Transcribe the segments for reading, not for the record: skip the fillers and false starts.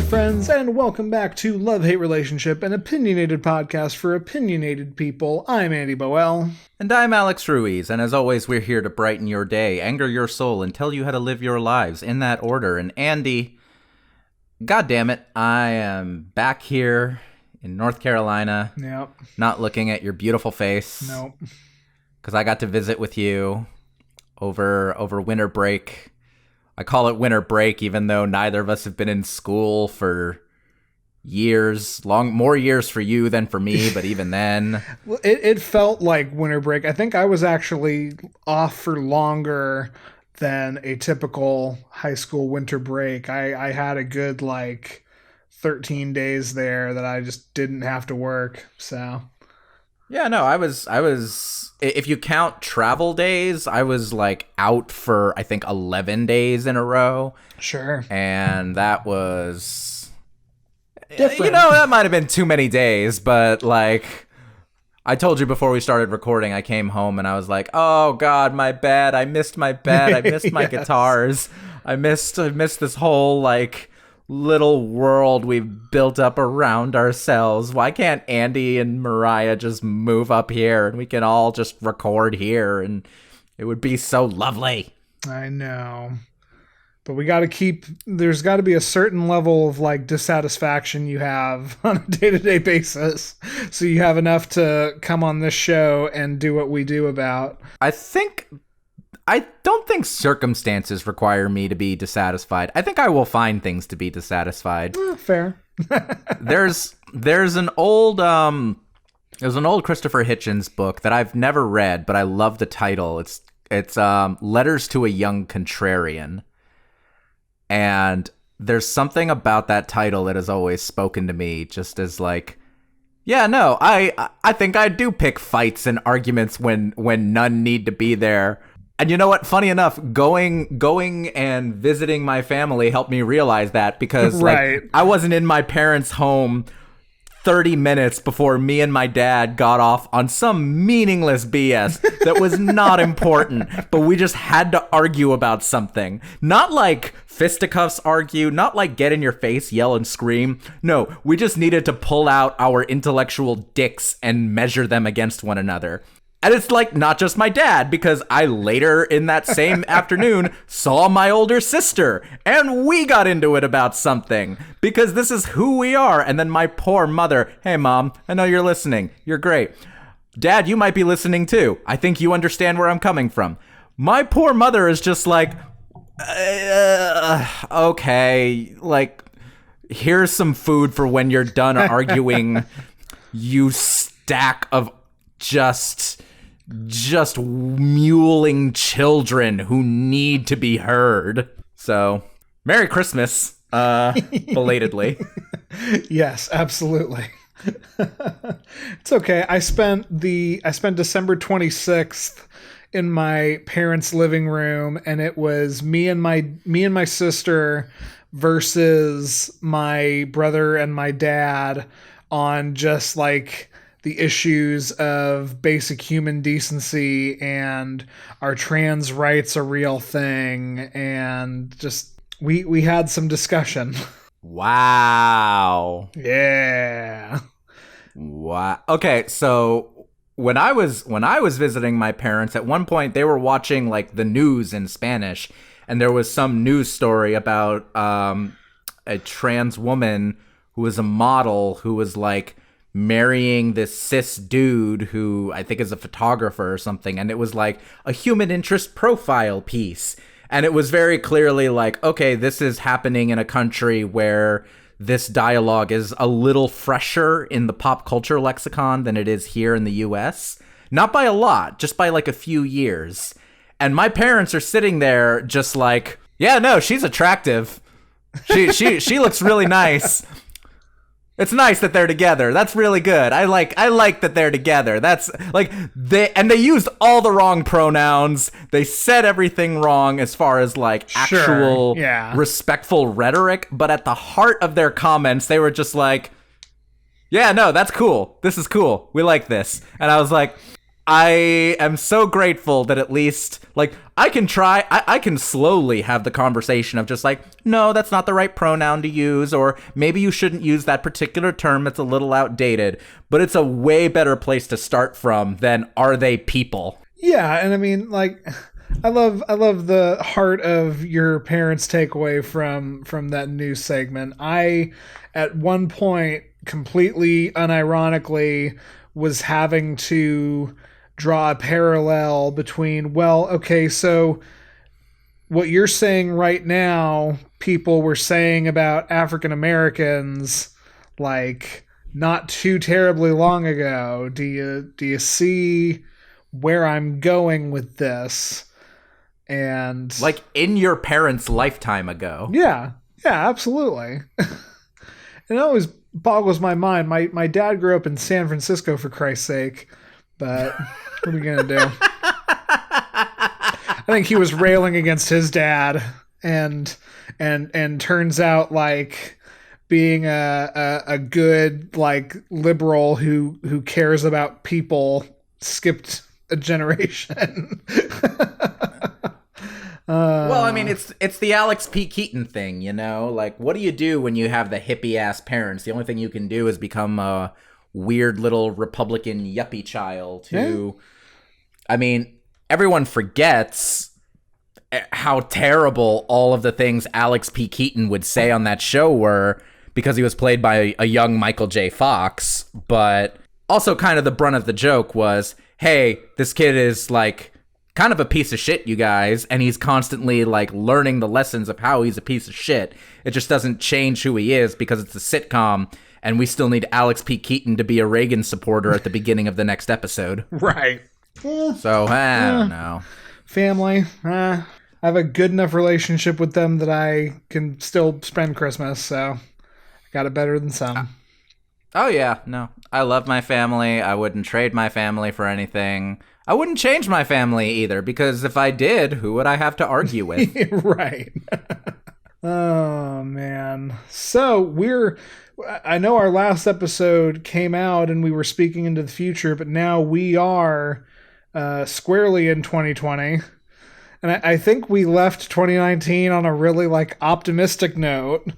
bad friends, and welcome back to Love-Hate Relationship, an opinionated podcast for opinionated people. I'm Andy Boel. And I'm Alex Ruiz, and as always, we're here to brighten your day, anger your soul, and tell you how to live your lives in that order. And Andy, God damn it, I am back here in North Carolina. Yep. Not looking at your beautiful face. Nope. Because I got to visit with you over winter break. I call it winter break, even though neither of us have been in school for years, more years for you than for me, but even then. Well, it felt like winter break. I think I was actually off for longer than a typical high school winter break. I had a good 13 days there that I just didn't have to work, so. Yeah, no, I was, if you count travel days, I was out for, I think, 11 days in a row. Sure. And that was different. That might have been too many days, but I told you before we started recording, I came home and I was like, oh God, my bed. I missed my bed. I missed my Yes. guitars. I missed this whole little world we've built up around ourselves. Why can't Andy and Mariah just move up here and we can all just record here and it would be so lovely? I know. But there's got to be a certain level of dissatisfaction you have on a day-to-day basis. So you have enough to come on this show and do what we do about. I don't think circumstances require me to be dissatisfied. I think I will find things to be dissatisfied. Fair. There's an old Christopher Hitchens book that I've never read, but I love the title. It's Letters to a Young Contrarian. And there's something about that title that has always spoken to me, just as yeah, no, I think I do pick fights and arguments when none need to be there. And you know what? Funny enough, going and visiting my family helped me realize that, because right. I wasn't in my parents' home 30 minutes before me and my dad got off on some meaningless BS that was not important, but we just had to argue about something. Not fisticuffs argue, not get in your face, yell and scream. No, we just needed to pull out our intellectual dicks and measure them against one another. And it's not just my dad, because I later in that same afternoon saw my older sister, and we got into it about something, because this is who we are. And then my poor mother, hey Mom, I know you're listening. You're great. Dad, you might be listening too. I think you understand where I'm coming from. My poor mother is just okay, here's some food for when you're done arguing, you stack of just mewling children who need to be heard. So, Merry Christmas, belatedly. Yes, absolutely. It's okay. I spent December 26th in my parents' living room, and it was me and my sister versus my brother and my dad on just the issues of basic human decency and are trans rights a real thing, and just we had some discussion. Wow. Yeah. Wow. Okay, so when I was visiting my parents, at one point they were watching the news in Spanish, and there was some news story about a trans woman who was a model who was marrying this cis dude who I think is a photographer or something, and it was a human interest profile piece, and it was very clearly okay, this is happening in a country where this dialogue is a little fresher in the pop culture lexicon than it is here in the US. Not by a lot, just by a few years. And my parents are sitting there just yeah, no, she's attractive. She looks really nice. It's nice that they're together. That's really good. I like that they're together. That's they used all the wrong pronouns. They said everything wrong as far as actual respectful rhetoric, but at the heart of their comments, they were just yeah, no, that's cool. This is cool. We like this. And I was I am so grateful that at least, like, I can slowly have the conversation of just like, no, that's not the right pronoun to use, or maybe you shouldn't use that particular term, it's a little outdated, but it's a way better place to start from than are they people? Yeah, and I mean, like, I love the heart of your parents' takeaway from that news segment. I, at one point, completely unironically, was having to draw a parallel between, well, okay, so what you're saying right now, people were saying about African Americans, like, not too terribly long ago. Do you see where I'm going with this? And like in your parents' lifetime ago. Yeah, absolutely. And it always boggles my mind. My dad grew up in San Francisco, for Christ's sake, but what are we gonna do? I think he was railing against his dad, and turns out, like, being a good, like, liberal who cares about people skipped a generation. Well, I mean, it's the Alex P. Keaton thing, you know? Like, what do you do when you have the hippie-ass parents? The only thing you can do is become a weird little Republican yuppie child who... Yeah. I mean, everyone forgets how terrible all of the things Alex P. Keaton would say on that show were because he was played by a young Michael J. Fox, but also kind of the brunt of the joke was, hey, this kid is, like, kind of a piece of shit, you guys, and he's constantly, like, learning the lessons of how he's a piece of shit. It just doesn't change who he is because it's a sitcom, and we still need Alex P. Keaton to be a Reagan supporter at the beginning of the next episode. Right. So, I don't know. Family. I have a good enough relationship with them that I can still spend Christmas, so I got it better than some. Oh, yeah. No. I love my family. I wouldn't trade my family for anything. I wouldn't change my family either, because if I did, who would I have to argue with? Right. Oh, man. So I know our last episode came out and we were speaking into the future, but now we are squarely in 2020. And I think we left 2019 on a really, like, optimistic note.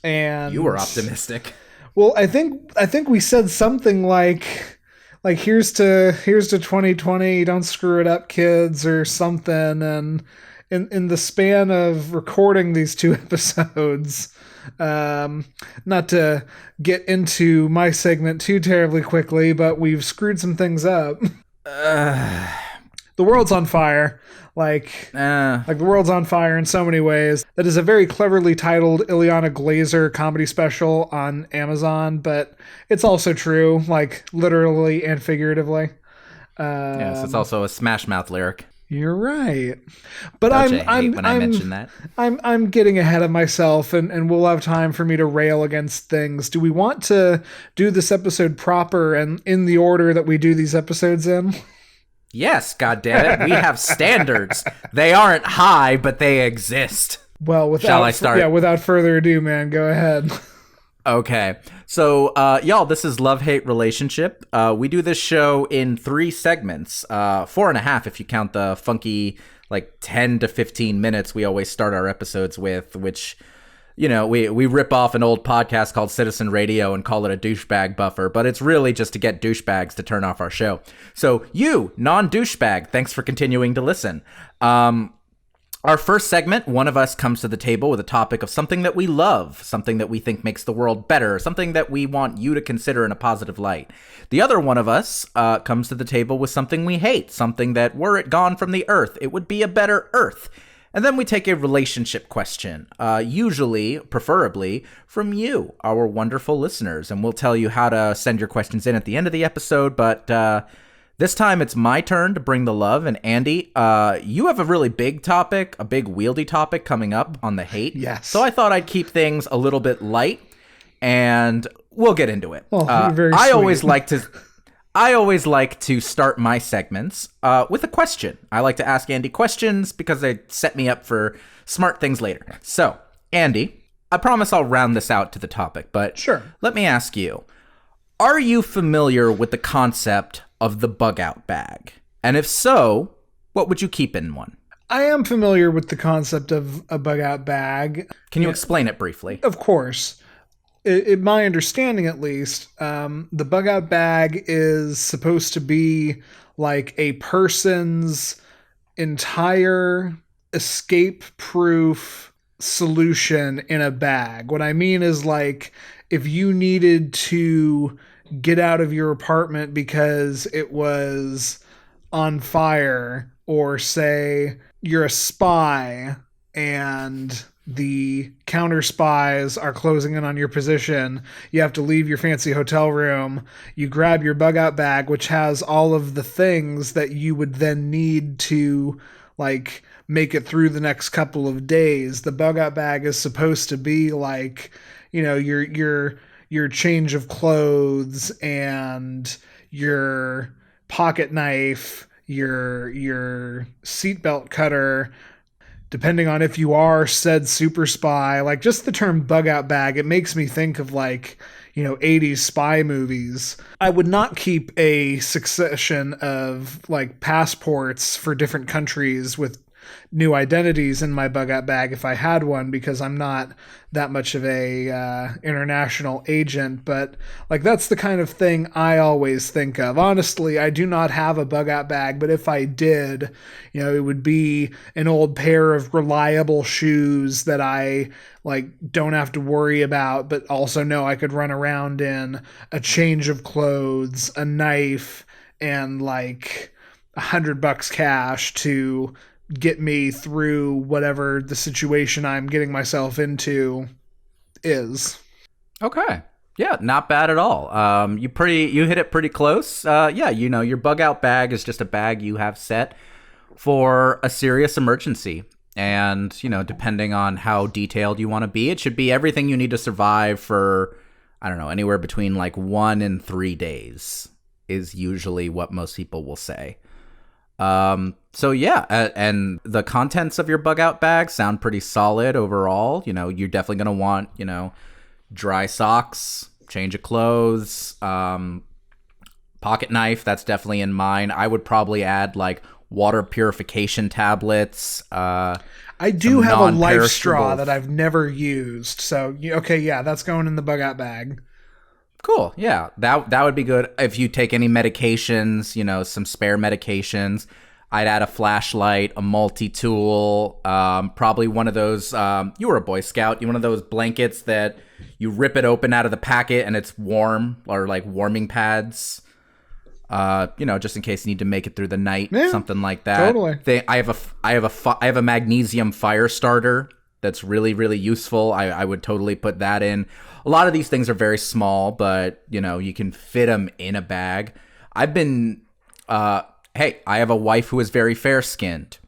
And you were optimistic. Well, I think we said something like here's to 2020, don't screw it up, kids, or something. And in the span of recording these two episodes, not to get into my segment too terribly quickly, but we've screwed some things up. The world's on fire. Like the world's on fire in so many ways. That is a very cleverly titled Ileana Glazer comedy special on Amazon, but it's also true, like, literally and figuratively. Yes, it's also a Smash Mouth lyric. You're right, but I mention that. I'm getting ahead of myself, and we'll have time for me to rail against things. Do we want to do this episode proper and in the order that we do these episodes in? Yes, goddammit. We have standards. They aren't high, but they exist. Well, Shall I start? Yeah, without further ado, man, go ahead. Okay. So, y'all, this is Love-Hate Relationship. We do this show in 3 segments. 4.5 if you count the funky, like, 10 to 15 minutes we always start our episodes with, which... You know, we rip off an old podcast called Citizen Radio and call it a douchebag buffer, but it's really just to get douchebags to turn off our show. So you, non-douchebag, thanks for continuing to listen. Our first segment, one of us comes to the table with a topic of something that we love, something that we think makes the world better, something that we want you to consider in a positive light. The other one of us comes to the table with something we hate, something that were it gone from the earth, it would be a better earth. And then we take a relationship question, usually, preferably, from you, our wonderful listeners. And we'll tell you how to send your questions in at the end of the episode. But this time it's my turn to bring the love. And Andy, you have a really big topic, a big wieldy topic coming up on the hate. Yes. So I thought I'd keep things a little bit light, and we'll get into it. Oh, you're very sweet. I always like to start my segments with a question. I like to ask Andy questions because they set me up for smart things later. So, Andy, I promise I'll round this out to the topic, but sure. Let me ask you, are you familiar with the concept of the bug out bag? And if so, what would you keep in one? I am familiar with the concept of a bug out bag. Can you explain it briefly? Of course. In my understanding, at least, the bug out bag is supposed to be like a person's entire escape proof solution in a bag. What I mean is, like, if you needed to get out of your apartment because it was on fire, or say you're a spy and the counter spies are closing in on your position, you have to leave your fancy hotel room, you grab your bug out bag, which has all of the things that you would then need to, like, make it through the next couple of days. The bug out bag is supposed to be like, you know, your change of clothes and your pocket knife, your seatbelt cutter, depending on if you are said super spy. Like, just the term bug out bag, it makes me think of, like, you know, 80s spy movies. I would not keep a succession of, like, passports for different countries with new identities in my bug out bag if I had one, because I'm not that much of a international agent. But, like, that's the kind of thing I always think of. Honestly, I do not have a bug out bag, but if I did, you know, it would be an old pair of reliable shoes that I, like, don't have to worry about, but also know I could run around in, a change of clothes, a knife, and, like, $100 cash to get me through whatever the situation I'm getting myself into is. Okay. Yeah, not bad at all. You hit it pretty close. Yeah, you know, your bug out bag is just a bag you have set for a serious emergency. And, you know, depending on how detailed you want to be, it should be everything you need to survive for, I don't know, anywhere between like 1 and 3 days is usually what most people will say. So yeah, and the contents of your bug out bag sound pretty solid overall. You know, you're definitely going to want, you know, dry socks, change of clothes, pocket knife. That's definitely in mine. I would probably add like water purification tablets. I do have a life straw that I've never used. So, okay, yeah, that's going in the bug out bag. Cool. Yeah, that would be good. If you take any medications, you know, some spare medications, I'd add a flashlight, a multi-tool, probably one of those, you were a Boy Scout, one of those blankets that you rip it open out of the packet and it's warm, or like warming pads, you know, just in case you need to make it through the night, something like that. Totally. I have a magnesium fire starter that's really, really useful. I would totally put that in. A lot of these things are very small, but, you know, you can fit them in a bag. I've been, hey, I have a wife who is very fair-skinned.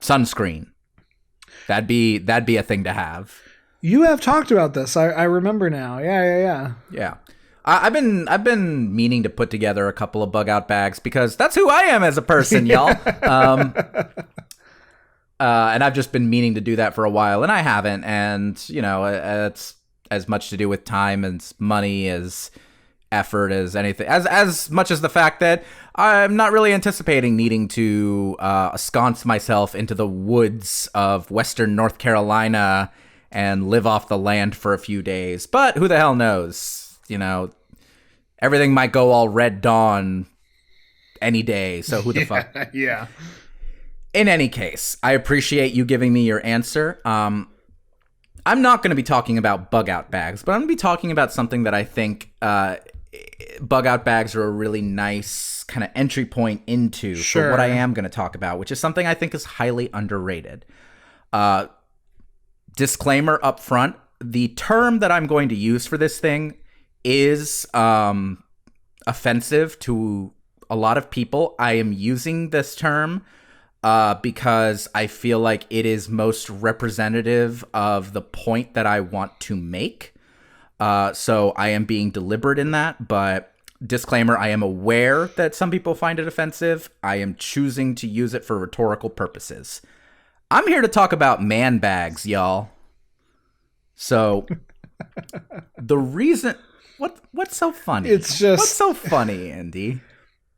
Sunscreen. That'd be a thing to have. You have talked about this. I remember now. Yeah. Yeah. I've been meaning to put together a couple of bug out bags because that's who I am as a person, y'all. And I've just been meaning to do that for a while, and I haven't. And, you know, it's as much to do with time as money, as effort, as anything, as much as the fact that I'm not really anticipating needing to ensconce myself into the woods of Western North Carolina and live off the land for a few days. But who the hell knows? You know, everything might go all Red Dawn any day, so who the fuck? Yeah. In any case, I appreciate you giving me your answer. I'm not going to be talking about bug out bags, but I'm going to be talking about something that I think bug out bags are a really nice kind of entry point into for what I am going to talk about, which is something I think is highly underrated. Disclaimer up front, the term that I'm going to use for this thing is offensive to a lot of people. I am using this term because I feel like it is most representative of the point that I want to make. So I am being deliberate in that, but disclaimer, I am aware that some people find it offensive. I am choosing to use it for rhetorical purposes. I'm here to talk about man bags, y'all. So the reason... What's so funny? It's just... What's so funny, Andy?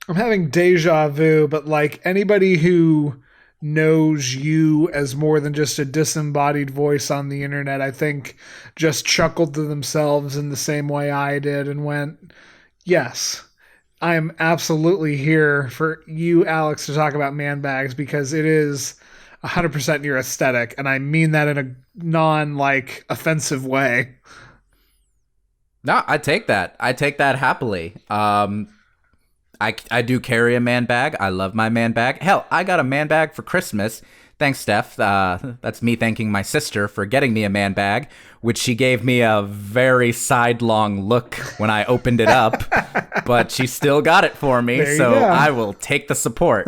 I'm having deja vu, but like anybody who knows you as more than just a disembodied voice on the internet, I think just chuckled to themselves in the same way I did and went, yes, I am absolutely here for you, Alex, to talk about man bags because it is 100% your aesthetic. And I mean that in a non like offensive way. No, I take that. I take that happily. I do carry a man bag. I love my man bag. Hell, I got a man bag for Christmas. Thanks, Steph. That's me thanking my sister for getting me a man bag, which she gave me a very sidelong look when I opened it up, but she still got it for me, so I will take the support.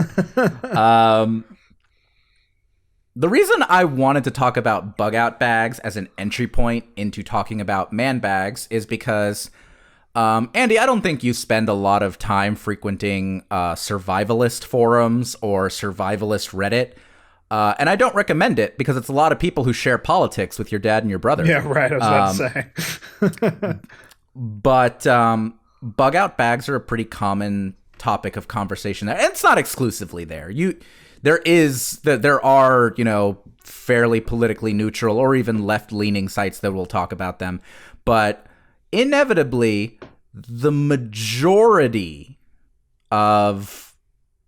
The reason I wanted to talk about bug out bags as an entry point into talking about man bags is because Andy, I don't think you spend a lot of time frequenting survivalist forums or survivalist Reddit. And I don't recommend it because it's a lot of people who share politics with your dad and your brother. Yeah, right. I was about to say. But bug out bags are a pretty common topic of conversation there. And it's not exclusively there. There are, fairly politically neutral or even left-leaning sites that will talk about them. But inevitably, the majority of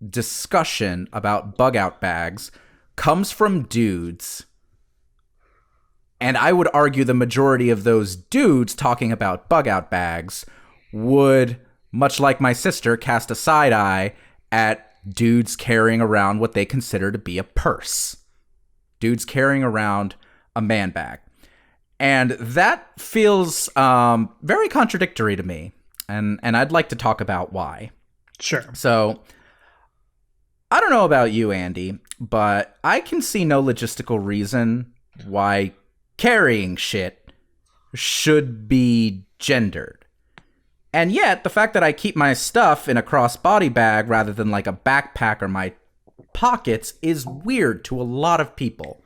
discussion about bug out bags comes from dudes. And I would argue the majority of those dudes talking about bug out bags would, much like my sister, cast a side eye at dudes carrying around what they consider to be a purse. Dudes carrying around a man bag. And that feels very contradictory to me. And I'd like to talk about why. Sure. So, I don't know about you, Andy, but I can see no logistical reason why carrying shit should be gendered. And yet, the fact that I keep my stuff in a crossbody bag rather than like a backpack or my pockets is weird to a lot of people.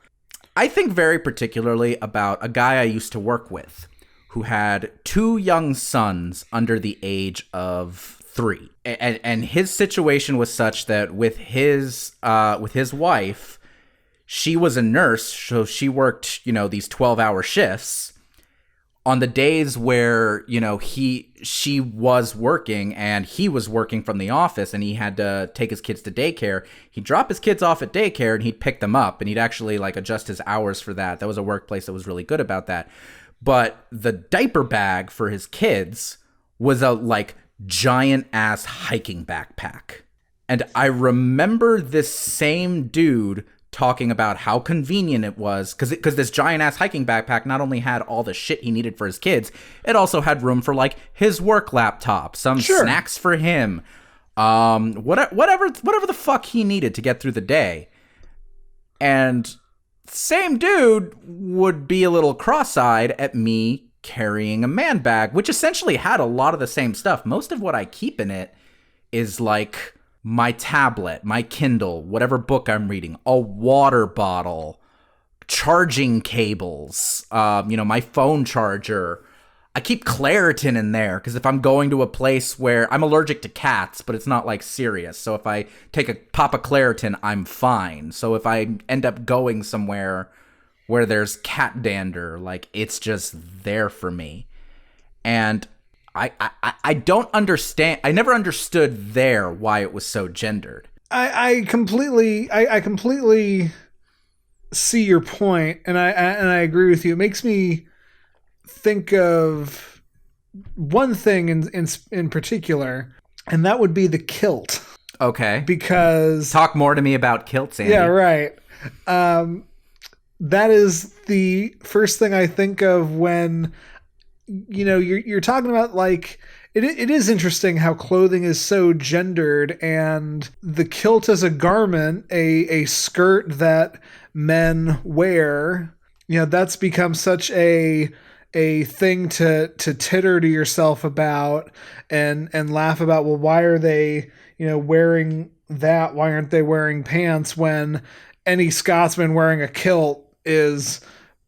I think very particularly about a guy I used to work with who had 2 young sons under the age of 3. And his situation was such that with his wife, she was a nurse, so she worked, these 12-hour shifts. On the days where, she was working and he was working from the office and he had to take his kids to daycare, he'd drop his kids off at daycare and he'd pick them up and he'd actually adjust his hours for that. That was a workplace that was really good about that. But the diaper bag for his kids was a giant ass hiking backpack. And I remember this same dude talking about how convenient it was because this giant ass hiking backpack not only had all the shit he needed for his kids, it also had room for his work laptop, some snacks for him, whatever the fuck he needed to get through the day. And same dude would be a little cross-eyed at me carrying a man bag, which essentially had a lot of the same stuff. Most of what I keep in it is my tablet, my Kindle, whatever book I'm reading, a water bottle, charging cables, my phone charger. I keep Claritin in there because if I'm going to a place where I'm allergic to cats, but it's not serious. So if I take a pop of Claritin, I'm fine. So if I end up going somewhere where there's cat dander, it's just there for me. And I don't understand. I never understood there why it was so gendered. I completely see your point, and I agree with you. It makes me think of one thing in particular, and that would be the kilt. Okay. Because talk more to me about kilts, Andy. Yeah, right. That is the first thing I think of when you're talking about it is interesting how clothing is so gendered, and the kilt as a garment, a skirt that men wear, that's become such a thing to titter to yourself about and laugh about. Well, why are they wearing that? Why aren't they wearing pants? When any Scotsman wearing a kilt is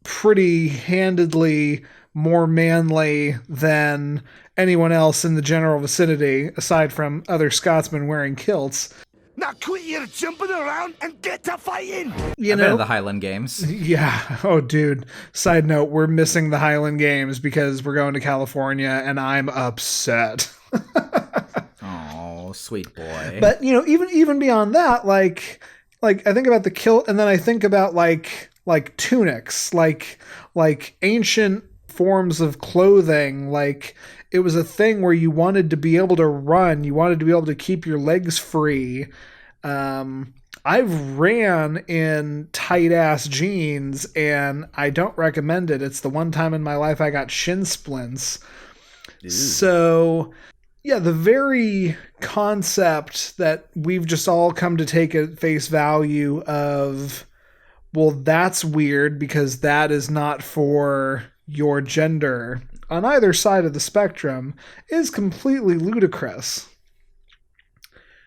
pretty handedly more manly than anyone else in the general vicinity, aside from other Scotsmen wearing kilts. Now quit your jumping around and get to fighting! I've been to the Highland Games. Yeah. Oh, dude. Side note, we're missing the Highland Games because we're going to California, and I'm upset. Oh, sweet boy. But, even beyond that, like I think about the kilt, and then I think about like tunics, like ancient forms of clothing. Like, it was a thing where you wanted to be able to run, you wanted to be able to keep your legs free. I've ran in tight ass jeans, and I don't recommend it. It's the one time in my life I got shin splints. Ew. So yeah, the very concept that we've just all come to take at face value of, well, that's weird because that is not for your gender on either side of the spectrum is completely ludicrous.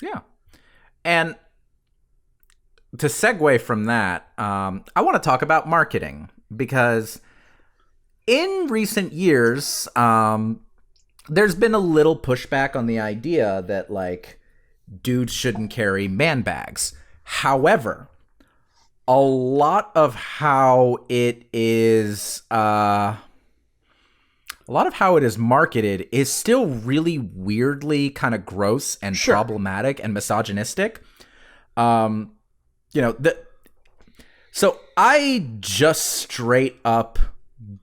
Yeah. And to segue from that, I want to talk about marketing, because in recent years, there's been a little pushback on the idea that, like, dudes shouldn't carry man bags. However, a lot of how it is marketed is still really weirdly kind of gross and problematic and misogynistic. So I just straight up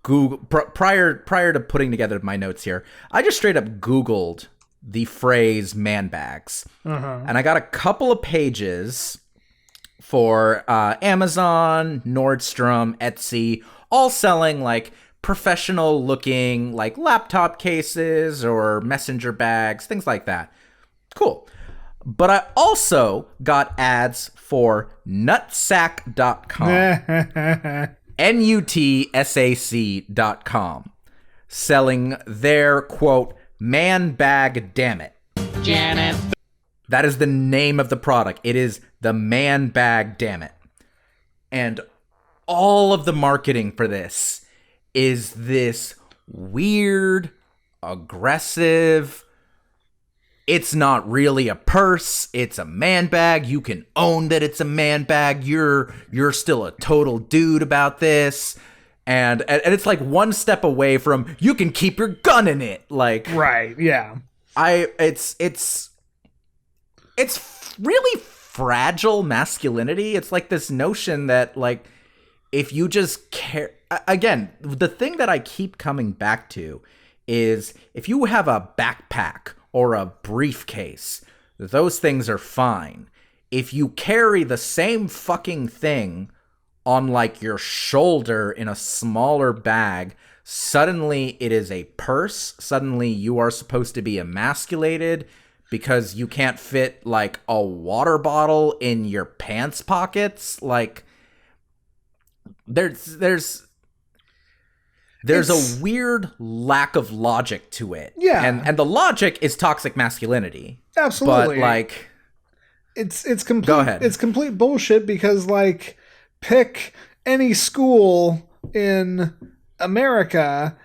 Google prior to putting together my notes here, I just straight up Googled the phrase man bags. And I got a couple of pages for Amazon, Nordstrom, Etsy, all selling like professional looking like laptop cases or messenger bags, things like that. Cool. But I also got ads for nutsack.com. nutsac.com, selling their, quote, man bag, damn it. Janet. That is the name of the product. It is the man bag, damn it. And all of the marketing for this is this weird, aggressive, it's not really a purse, it's a man bag. You can own that it's a man bag. You're still a total dude about this. And it's like one step away from you can keep your gun in it. Like, right, yeah. It's really fragile masculinity. It's like this notion that, like, if you just care, again, the thing that I keep coming back to is if you have a backpack or a briefcase, those things are fine. If you carry the same fucking thing on, like, your shoulder in a smaller bag, suddenly it is a purse. Suddenly you are supposed to be emasculated because you can't fit, like, a water bottle in your pants pockets. Like, there's a weird lack of logic to it. Yeah. And the logic is toxic masculinity. Absolutely. But, like, it's complete, go ahead. It's complete bullshit because, like, pick any school in America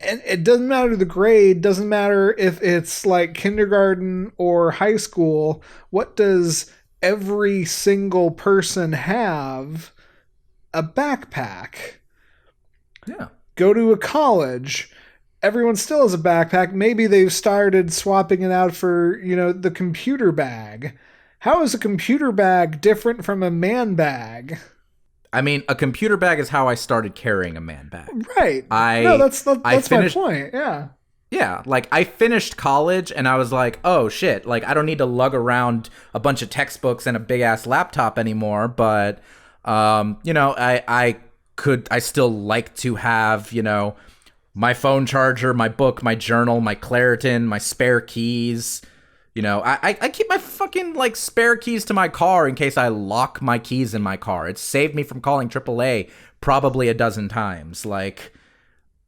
and it doesn't matter the grade, doesn't matter if it's like kindergarten or high school. What does every single person have? A backpack. Yeah. Go to a college, everyone still has a backpack. Maybe they've started swapping it out for, the computer bag. How is a computer bag different from a man bag? I mean, a computer bag is how I started carrying a man bag. Right. That's my point. Yeah. Yeah, like, I finished college and I was like, oh shit, like, I don't need to lug around a bunch of textbooks and a big ass laptop anymore, but I still like to have, my phone charger, my book, my journal, my Claritin, my spare keys. I keep my fucking, like, spare keys to my car in case I lock my keys in my car. It's saved me from calling AAA probably a dozen times. Like,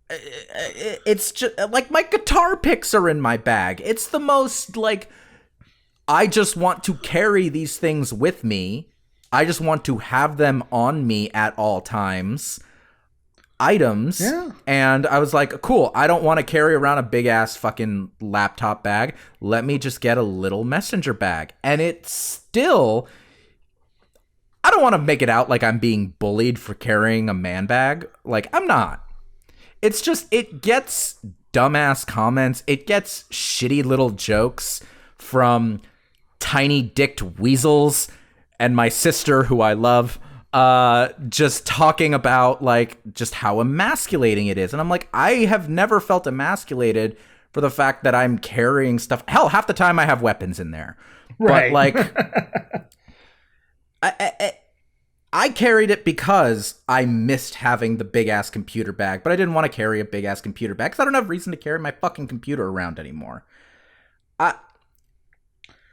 it's just, like, my guitar picks are in my bag. It's the most, like, I just want to carry these things with me. I just want to have them on me at all times. items. Yeah. And I was like, cool, I don't want to carry around a big ass fucking laptop bag. Let me just get a little messenger bag. And it's still, I don't want to make it out like I'm being bullied for carrying a man bag. Like, I'm not. It's just, it gets dumbass comments. It gets shitty little jokes from tiny dicked weasels and my sister, who I love, just talking about like just how emasculating it is. And I'm like, I have never felt emasculated for the fact that I'm carrying stuff. Hell, half the time I have weapons in there. Right. But like, I carried it because I missed having the big ass computer bag, but I didn't want to carry a big ass computer bag because I don't have reason to carry my fucking computer around anymore.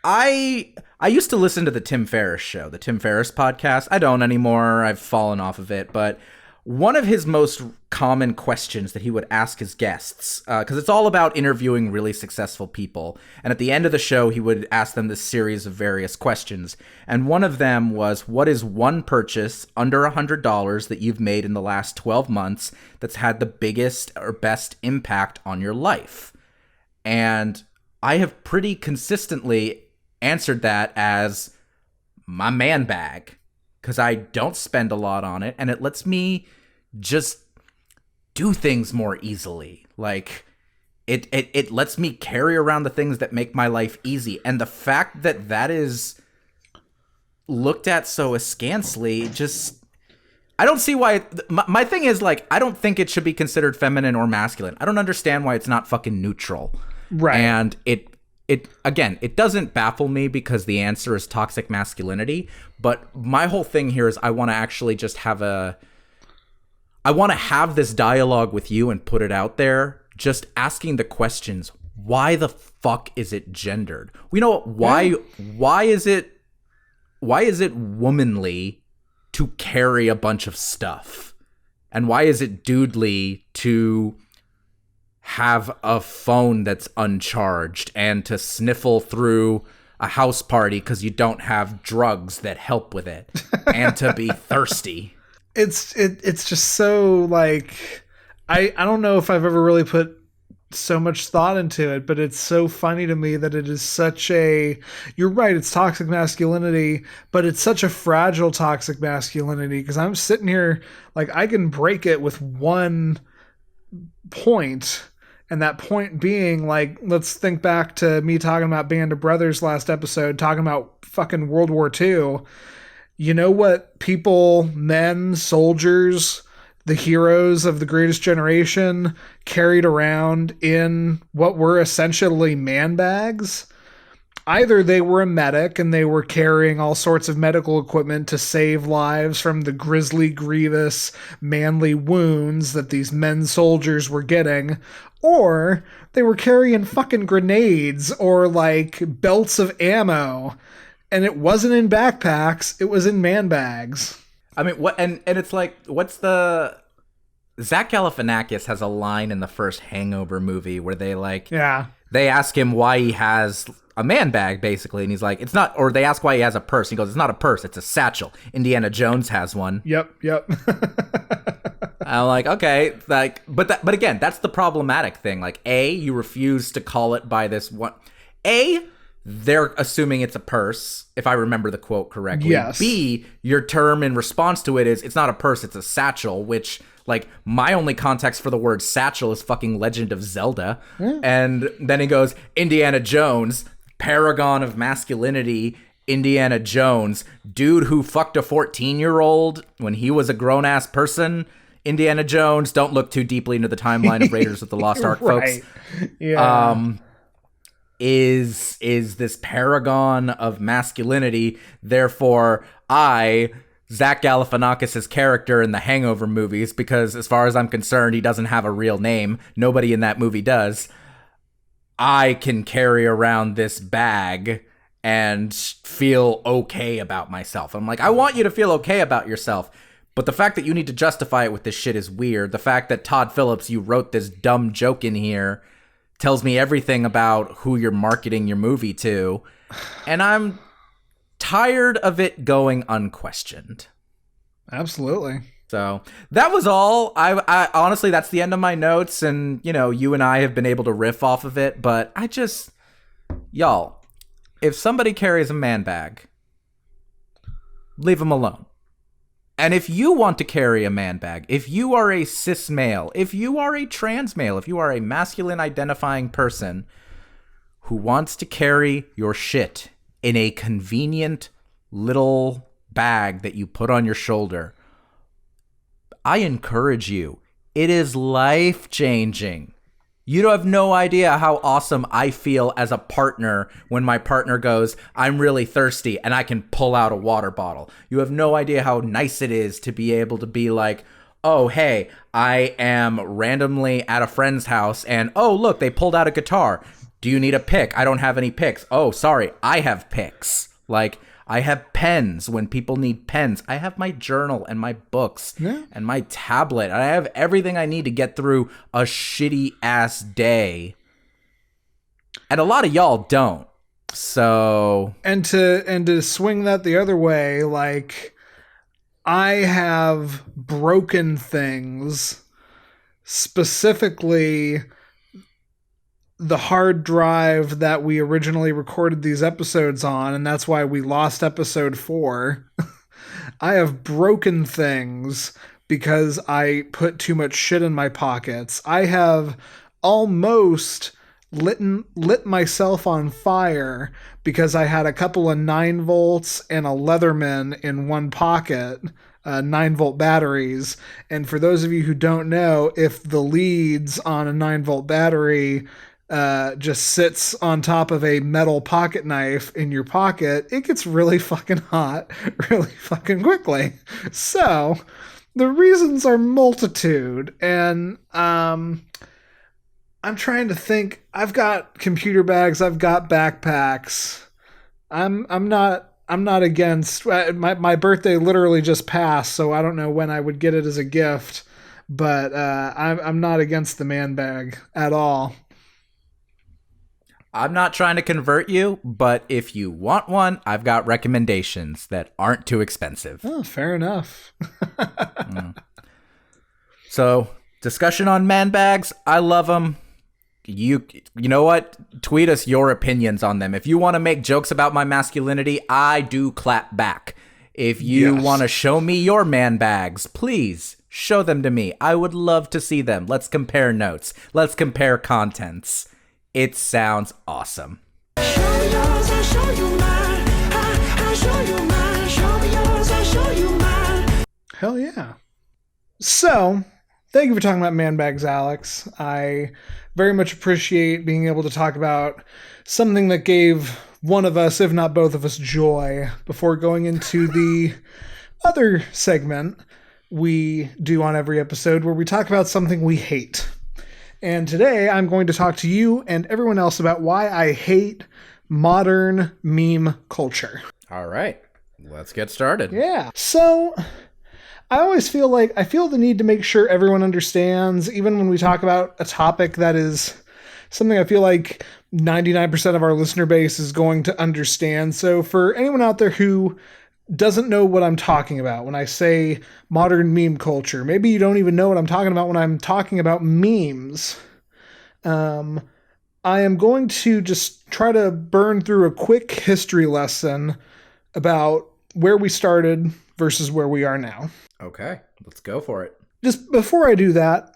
I used to listen to the Tim Ferriss show, the Tim Ferriss podcast. I don't anymore. I've fallen off of it. But one of his most common questions that he would ask his guests, because it's all about interviewing really successful people. And at the end of the show, he would ask them this series of various questions. And one of them was, what is one purchase under $100 that you've made in the last 12 months that's had the biggest or best impact on your life? And I have pretty consistently answered that as my man bag, because I don't spend a lot on it and it lets me just do things more easily. Like it lets me carry around the things that make my life easy. And the fact that that is looked at so askance, just, I don't see why. My thing is, like, I don't think it should be considered feminine or masculine. I don't understand why it's not fucking neutral. Right. And it again, it doesn't baffle me because the answer is toxic masculinity. But my whole thing here is I want to actually just have I want to have this dialogue with you and put it out there, just asking the questions. Why the fuck is it gendered? You know, why is it womanly to carry a bunch of stuff? And why is it dudely to have a phone that's uncharged and to sniffle through a house party because you don't have drugs that help with it and to be thirsty? It's just so, like, I don't know if I've ever really put so much thought into it, but it's so funny to me that it is such a, you're right, it's toxic masculinity, but it's such a fragile toxic masculinity, because I'm sitting here like I can break it with one point. And that point being, like, let's think back to me talking about Band of Brothers last episode, talking about fucking World War II. You know what people, men, soldiers, the heroes of the greatest generation carried around in what were essentially man bags? Either they were a medic and they were carrying all sorts of medical equipment to save lives from the grisly, grievous, manly wounds that these men soldiers were getting, or they were carrying fucking grenades or like belts of ammo, and it wasn't in backpacks, it was in man bags. I mean, what? And it's like, what's the? Zach Galifianakis has a line in the first Hangover movie where they they ask him why he has a man bag, basically, and he's like, it's not, or they ask why he has a purse. He goes, it's not a purse, it's a satchel. Indiana Jones has one. Yep. I'm like, okay, like, but again, that's the problematic thing. Like, A, you refuse to call it by this one. A, they're assuming it's a purse, if I remember the quote correctly. Yes. B, your term in response to it is, it's not a purse, it's a satchel, which, like, my only context for the word satchel is fucking Legend of Zelda. And then he goes, Indiana Jones, paragon of masculinity, Indiana Jones, dude who fucked a 14-year-old when he was a grown-ass person. Indiana Jones, don't look too deeply into the timeline of Raiders of the Lost Ark, Right. folks. Yeah. Is this paragon of masculinity. Therefore, Zach Galifianakis' character in the Hangover movies, because as far as I'm concerned, he doesn't have a real name. Nobody in that movie does. I can carry around this bag and feel okay about myself. I'm like, I want you to feel okay about yourself. But the fact that you need to justify it with this shit is weird. The fact that Todd Phillips, you wrote this dumb joke in here, tells me everything about who you're marketing your movie to. And I'm tired of it going unquestioned. Absolutely. So that was all. I honestly, that's the end of my notes, and you and I have been able to riff off of it. But y'all, if somebody carries a man bag, leave them alone. And if you want to carry a man bag, if you are a cis male, if you are a trans male, if you are a masculine identifying person who wants to carry your shit in a convenient little bag that you put on your shoulder, I encourage you. It is life-changing. You have no idea how awesome I feel as a partner when my partner goes, I'm really thirsty, and I can pull out a water bottle. You have no idea how nice it is to be able to be like, oh, hey, I am randomly at a friend's house, and oh, look, they pulled out a guitar. Do you need a pick? I don't have any picks. Oh, sorry, I have picks. Like, I have pens when people need pens. I have my journal and my books and my tablet. I have everything I need to get through a shitty ass day. And a lot of y'all don't. So and to swing that the other way, like, I have broken things, specifically the hard drive that we originally recorded these episodes on, and that's why we lost episode 4. I have broken things because I put too much shit in my pockets. I have almost lit myself on fire because I had a couple of 9 volts and a Leatherman in one pocket, 9-volt batteries. And for those of you who don't know, if the leads on a 9-volt battery just sits on top of a metal pocket knife in your pocket, it gets really fucking hot really fucking quickly. So the reasons are multitude, and I'm trying to think. I've got computer bags, I've got backpacks. I'm not against. My birthday literally just passed, so I don't know when I would get it as a gift, but I'm not against the man bag at all. I'm not trying to convert you, but if you want one, I've got recommendations that aren't too expensive. Oh, fair enough. So, discussion on man bags. I love them. You know what? Tweet us your opinions on them. If you want to make jokes about my masculinity, I do clap back. If you want to show me your man bags, please show them to me. I would love to see them. Let's compare notes. Let's compare contents. It sounds awesome. Show me yours, I'll show you mine. I'll show you mine. Show me yours, I'll show you mine. Hell yeah. So, thank you for talking about man bags, Alex. I very much appreciate being able to talk about something that gave one of us, if not both of us, joy before going into the other segment we do on every episode where we talk about something we hate. And today I'm going to talk to you and everyone else about why I hate modern meme culture. All right, let's get started. Yeah. So I always feel the need to make sure everyone understands, even when we talk about a topic that is something I feel like 99% of our listener base is going to understand. So for anyone out there who doesn't know what I'm talking about when I say modern meme culture, maybe you don't even know what I'm talking about when I'm talking about memes, I am going to just try to burn through a quick history lesson about where we started versus where we are now. Okay, let's go for it. Just before I do that,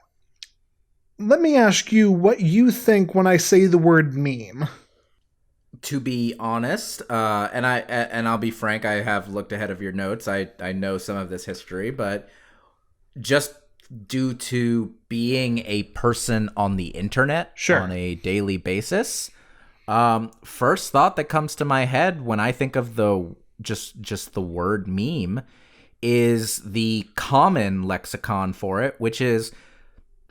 let me ask you what you think when I say the word meme. To be honest, and I'll be frank, I have looked ahead of your notes. I know some of this history, but just due to being a person on the internet on a daily basis, first thought that comes to my head when I think of the just the word meme is the common lexicon for it, which is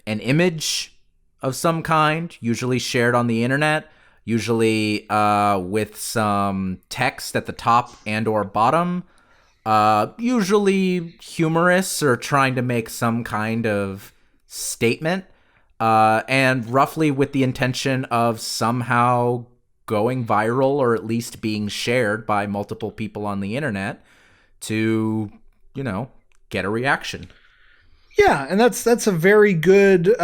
an image of some kind, usually shared on the internet, usually with some text at the top and or bottom, usually humorous or trying to make some kind of statement, and roughly with the intention of somehow going viral or at least being shared by multiple people on the internet to, get a reaction. Yeah, and that's a very good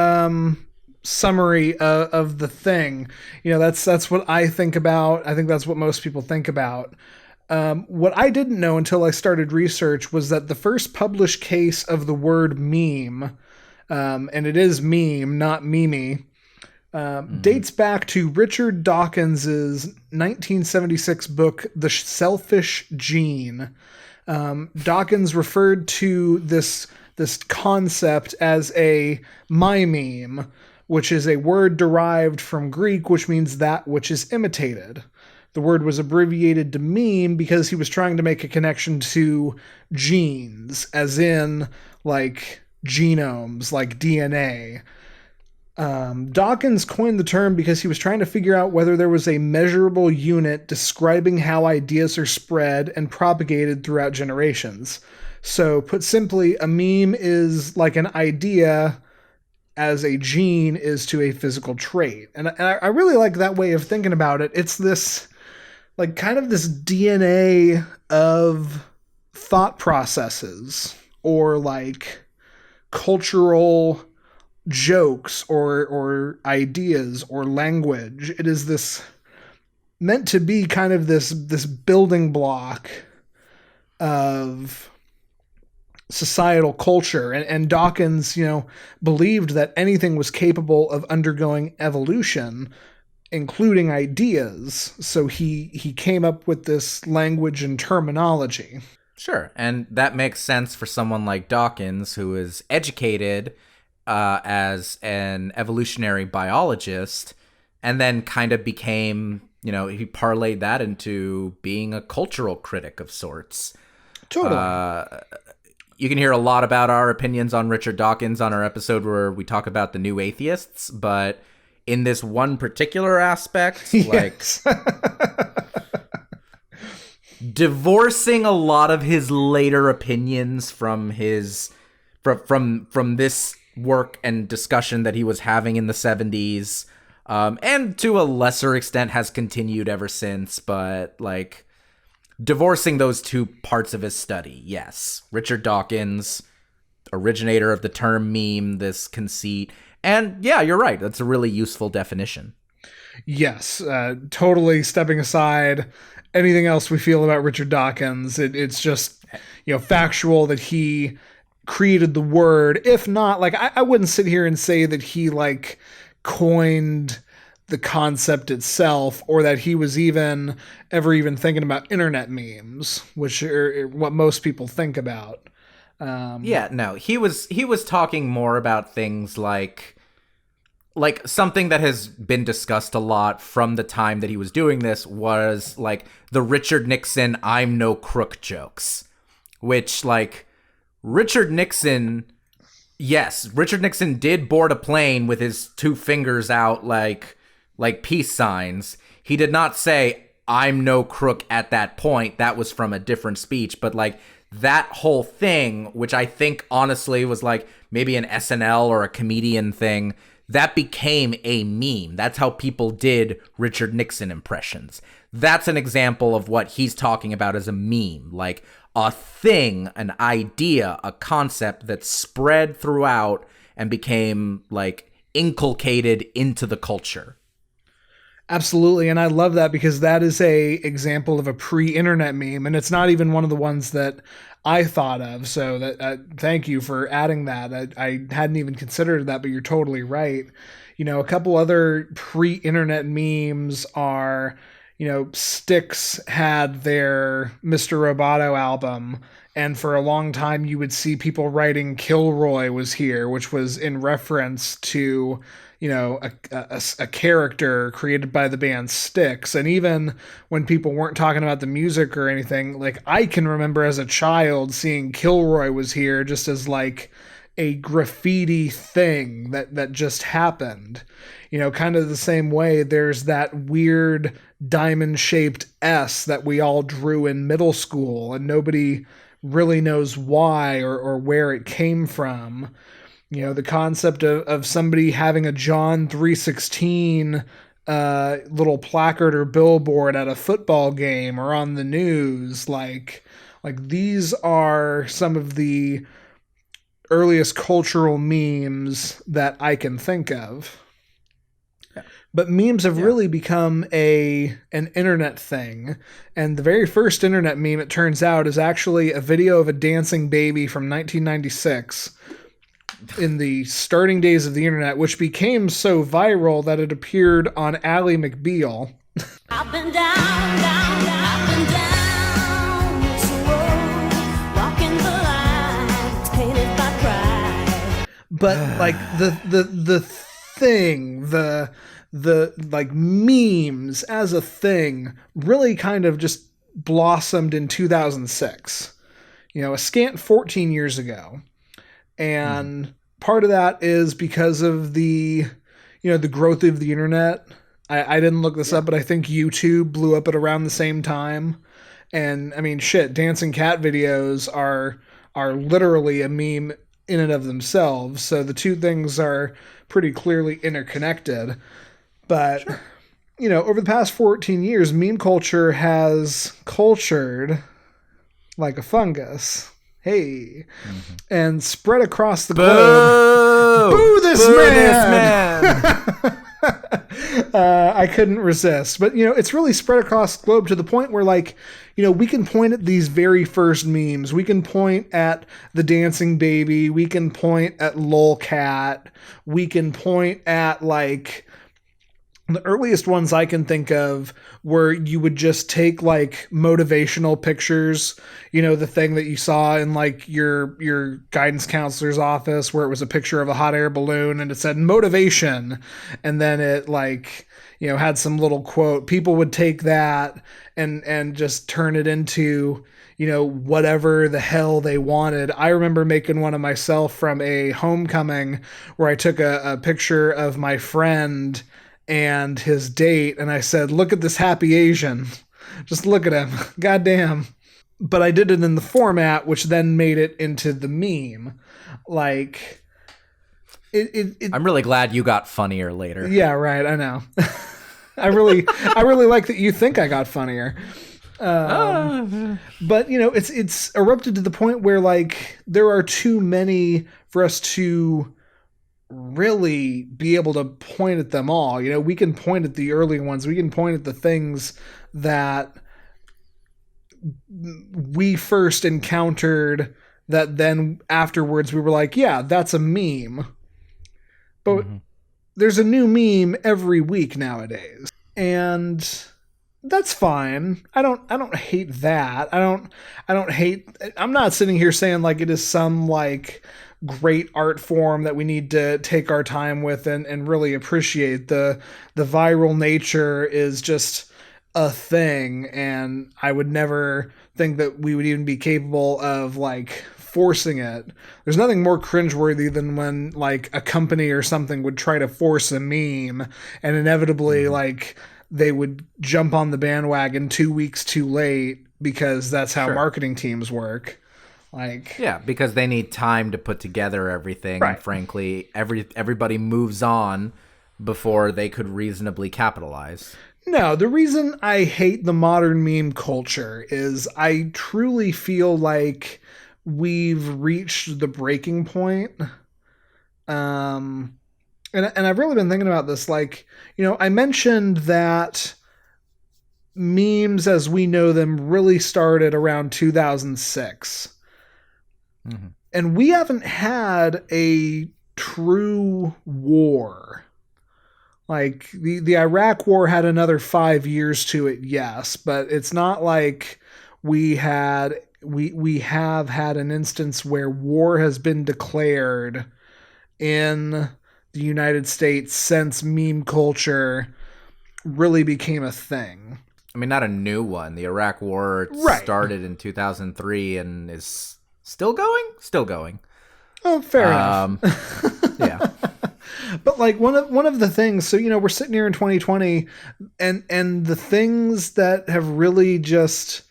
summary of the thing. That's what I think about. I think that's what most people think about. What I didn't know until I started research was that the first published case of the word meme, and it is meme, not meme, dates back to Richard Dawkins's 1976 book, The Selfish Gene. Dawkins referred to this concept as a mime, which is a word derived from Greek, which means that which is imitated. The word was abbreviated to meme because he was trying to make a connection to genes, as in like genomes, like DNA. Dawkins coined the term because he was trying to figure out whether there was a measurable unit describing how ideas are spread and propagated throughout generations. So, put simply, a meme is like an idea as a gene is to a physical trait. And I really like that way of thinking about it. It's this, like, kind of this DNA of thought processes or, like, cultural jokes or ideas or language. It is this meant to be kind of this building block of societal culture. And Dawkins, believed that anything was capable of undergoing evolution, including ideas. So he came up with this language and terminology. Sure, and that makes sense for someone like Dawkins, who is educated as an evolutionary biologist, and then kind of became, he parlayed that into being a cultural critic of sorts. Totally. You can hear a lot about our opinions on Richard Dawkins on our episode where we talk about the new atheists, but in this one particular aspect, yes. Divorcing a lot of his later opinions from his from this work and discussion that he was having in the 70s, and to a lesser extent has continued ever since, but like divorcing those two parts of his study. Yes, Richard Dawkins, originator of the term meme, this conceit. And yeah, you're right. That's a really useful definition. Yes, totally stepping aside anything else we feel about Richard Dawkins. It's just, factual that he created the word. If not, like, I wouldn't sit here and say that he, like, coined the concept itself, or that he was ever even thinking about internet memes, which are what most people think about. He was talking more about things like something that has been discussed a lot from the time that he was doing this was like the Richard Nixon "I'm no crook" jokes, which, like, Richard Nixon did board a plane with his two fingers out like peace signs. He did not say "I'm no crook" at that point. That was from a different speech, but like that whole thing, which I think honestly was like maybe an SNL or a comedian thing, that became a meme. That's how people did Richard Nixon impressions. That's an example of what he's talking about as a meme, like a thing, an idea, a concept that spread throughout and became like inculcated into the culture. Absolutely, and I love that because that is a example of a pre-internet meme, and it's not even one of the ones that I thought of. So that thank you for adding that. I hadn't even considered that, but you're totally right. A couple other pre-internet memes are, Styx had their Mr. Roboto album, and for a long time you would see people writing "Kilroy was here," which was in reference to a character created by the band Styx. And even when people weren't talking about the music or anything, like, I can remember as a child seeing "Kilroy was here" just as like a graffiti thing that just happened. Kind of the same way there's that weird diamond-shaped S that we all drew in middle school and nobody really knows why or where it came from. The concept of somebody having a John 3:16 little placard or billboard at a football game or on the news, like these are some of the earliest cultural memes that I can think of. But memes have really become an internet thing. And the very first internet meme, it turns out, is actually a video of a dancing baby from 1996 in the starting days of the internet, which became so viral that it appeared on Ally McBeal. Up and down, down, up and down this road, walking the line, painted by pride. But like the thing, the like memes as a thing really kind of just blossomed in 2006, a scant 14 years ago. And part of that is because of the growth of the internet. I didn't look this up, but I think YouTube blew up at around the same time. And I mean, shit, dancing cat videos are literally a meme in and of themselves. So the two things are pretty clearly interconnected. But, over the past 14 years, meme culture has cultured like a fungus. Hey. And spread across the globe. Boo this man! I couldn't resist. But, it's really spread across the globe to the point where, we can point at these very first memes. We can point at the dancing baby. We can point at lolcat. We can point at, the earliest ones I can think of where you would just take motivational pictures, the thing that you saw in your guidance counselor's office where it was a picture of a hot air balloon and it said motivation. And then it had some little quote. People would take that and just turn it into, whatever the hell they wanted. I remember making one of myself from a homecoming where I took a picture of my friend and his date, and I said, look at this happy Asian. Just look at him. Goddamn. But I did it in the format, which then made it into the meme. I'm really glad you got funnier later. Yeah, right, I know. I really like that you think I got funnier. But, it's erupted to the point where, there are too many for us to really be able to point at them all. We can point at the early ones. We can point at the things that we first encountered that then afterwards we were like, yeah, that's a meme. But there's a new meme every week nowadays. And that's fine. I don't hate that. I'm not sitting here saying it is some great art form that we need to take our time with and really appreciate. The viral nature is just a thing, and I would never think that we would even be capable of forcing it. There's nothing more cringeworthy than when a company or something would try to force a meme and inevitably they would jump on the bandwagon 2 weeks too late because that's how marketing teams work. Because they need time to put together everything. Right. And frankly, everybody moves on before they could reasonably capitalize. No, the reason I hate the modern meme culture is I truly feel like we've reached the breaking point. And I've really been thinking about this. I mentioned that memes as we know them really started around 2006. And we haven't had a true war. The Iraq war had another 5 years to it, yes, but it's not like we have had an instance where war has been declared in the United States since meme culture really became a thing. I mean, not a new one. The Iraq war started in 2003 and is still going? Still going. Oh, fair enough. Yeah. But one of the things, so we're sitting here in 2020 and the things that have really just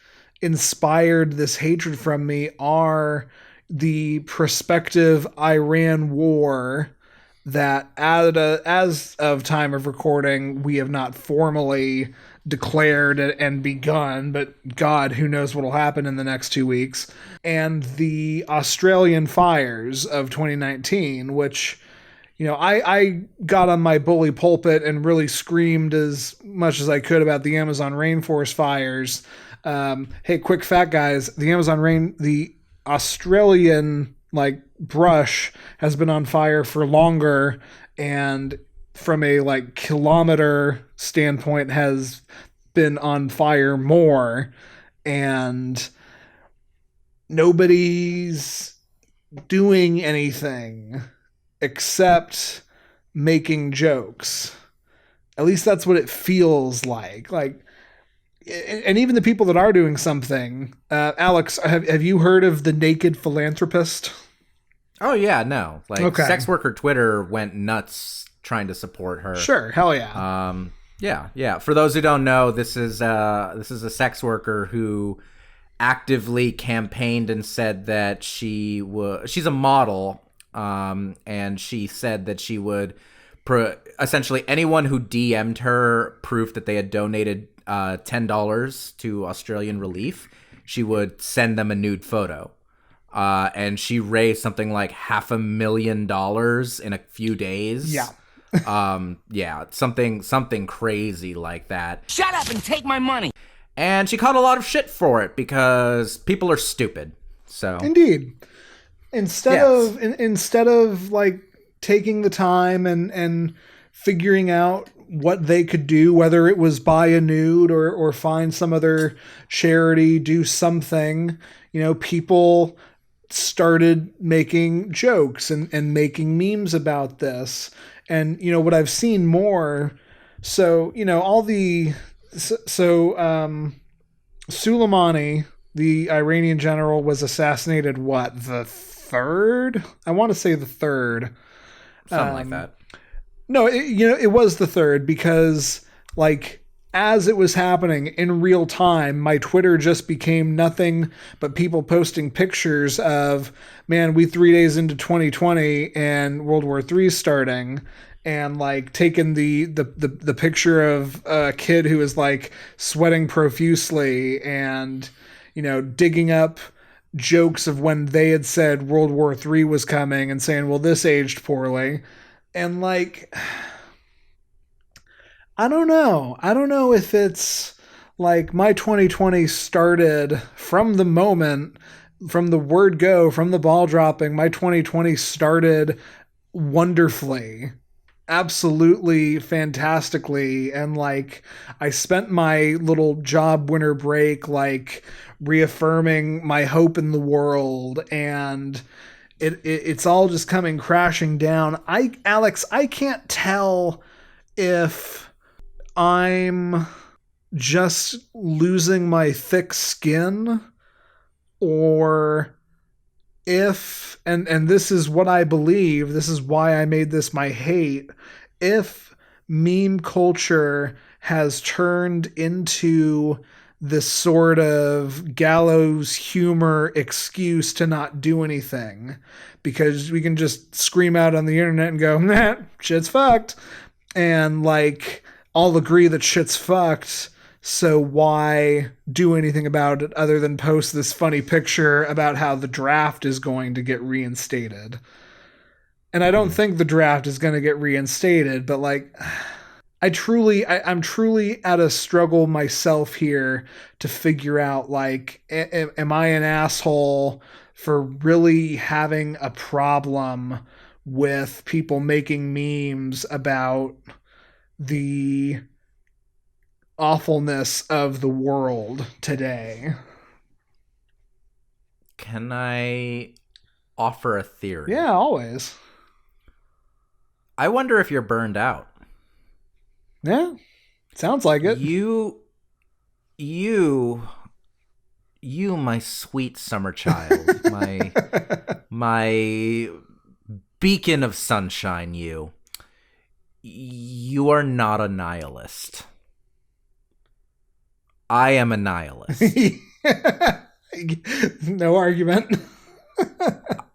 inspired this hatred from me are the prospective Iran war that as of time of recording we have not formally declared and begun, but God, who knows what will happen in the next 2 weeks. And the Australian fires of 2019, which, I got on my bully pulpit and really screamed as much as I could about the Amazon rainforest fires. Hey, quick fact, guys, the Australian brush has been on fire for longer, and from a kilometer standpoint has been on fire more, and nobody's doing anything except making jokes. At least that's what it feels like. And even the people that are doing something, Alex, have you heard of the naked philanthropist? Oh yeah, no. Okay. Sex worker Twitter went nuts trying to support her. Sure, hell yeah. Yeah. For those who don't know, this is a sex worker who actively campaigned and said that she's a model, and she said that she would essentially anyone who DM'd her proof that they had donated $10 to Australian Relief, she would send them a nude photo. And she raised something like $500,000 in a few days. Yeah. Something crazy like that. Shut up and take my money. And she caught a lot of shit for it because people are stupid. So indeed, instead of taking the time and figuring out what they could do, whether it was buy a nude or find some other charity, do something, people started making jokes and making memes about this. And, what I've seen more, Soleimani, the Iranian general, was assassinated, the third? I want to say the third. Something like that. No, it was the third because, as it was happening in real time, my Twitter just became nothing but people posting pictures of, man, we 3 days into 2020 and World War III starting, and taking the picture of a kid who was sweating profusely and, digging up jokes of when they had said World War III was coming and saying, well, this aged poorly. And I don't know if it's my 2020 started from the moment, from the word go, from the ball dropping. My 2020 started wonderfully, absolutely fantastically. And I spent my little job winter break, reaffirming my hope in the world, and it's all just coming crashing down. Alex, I can't tell if I'm just losing my thick skin or if, and this is what I believe, this is why I made this my hate, if meme culture has turned into this sort of gallows humor excuse to not do anything, because we can just scream out on the internet and go, nah, shit's fucked, and all agree that shit's fucked, so why do anything about it other than post this funny picture about how the draft is going to get reinstated? And I don't think the draft is going to get reinstated, but I'm truly at a struggle myself here to figure out, am I an asshole for really having a problem with people making memes about the awfulness of the world today? Can I offer a theory? Yeah, always. I wonder if you're burned out. Yeah, sounds like it. You, my sweet summer child, my beacon of sunshine, you are not a nihilist. I am a nihilist. No argument.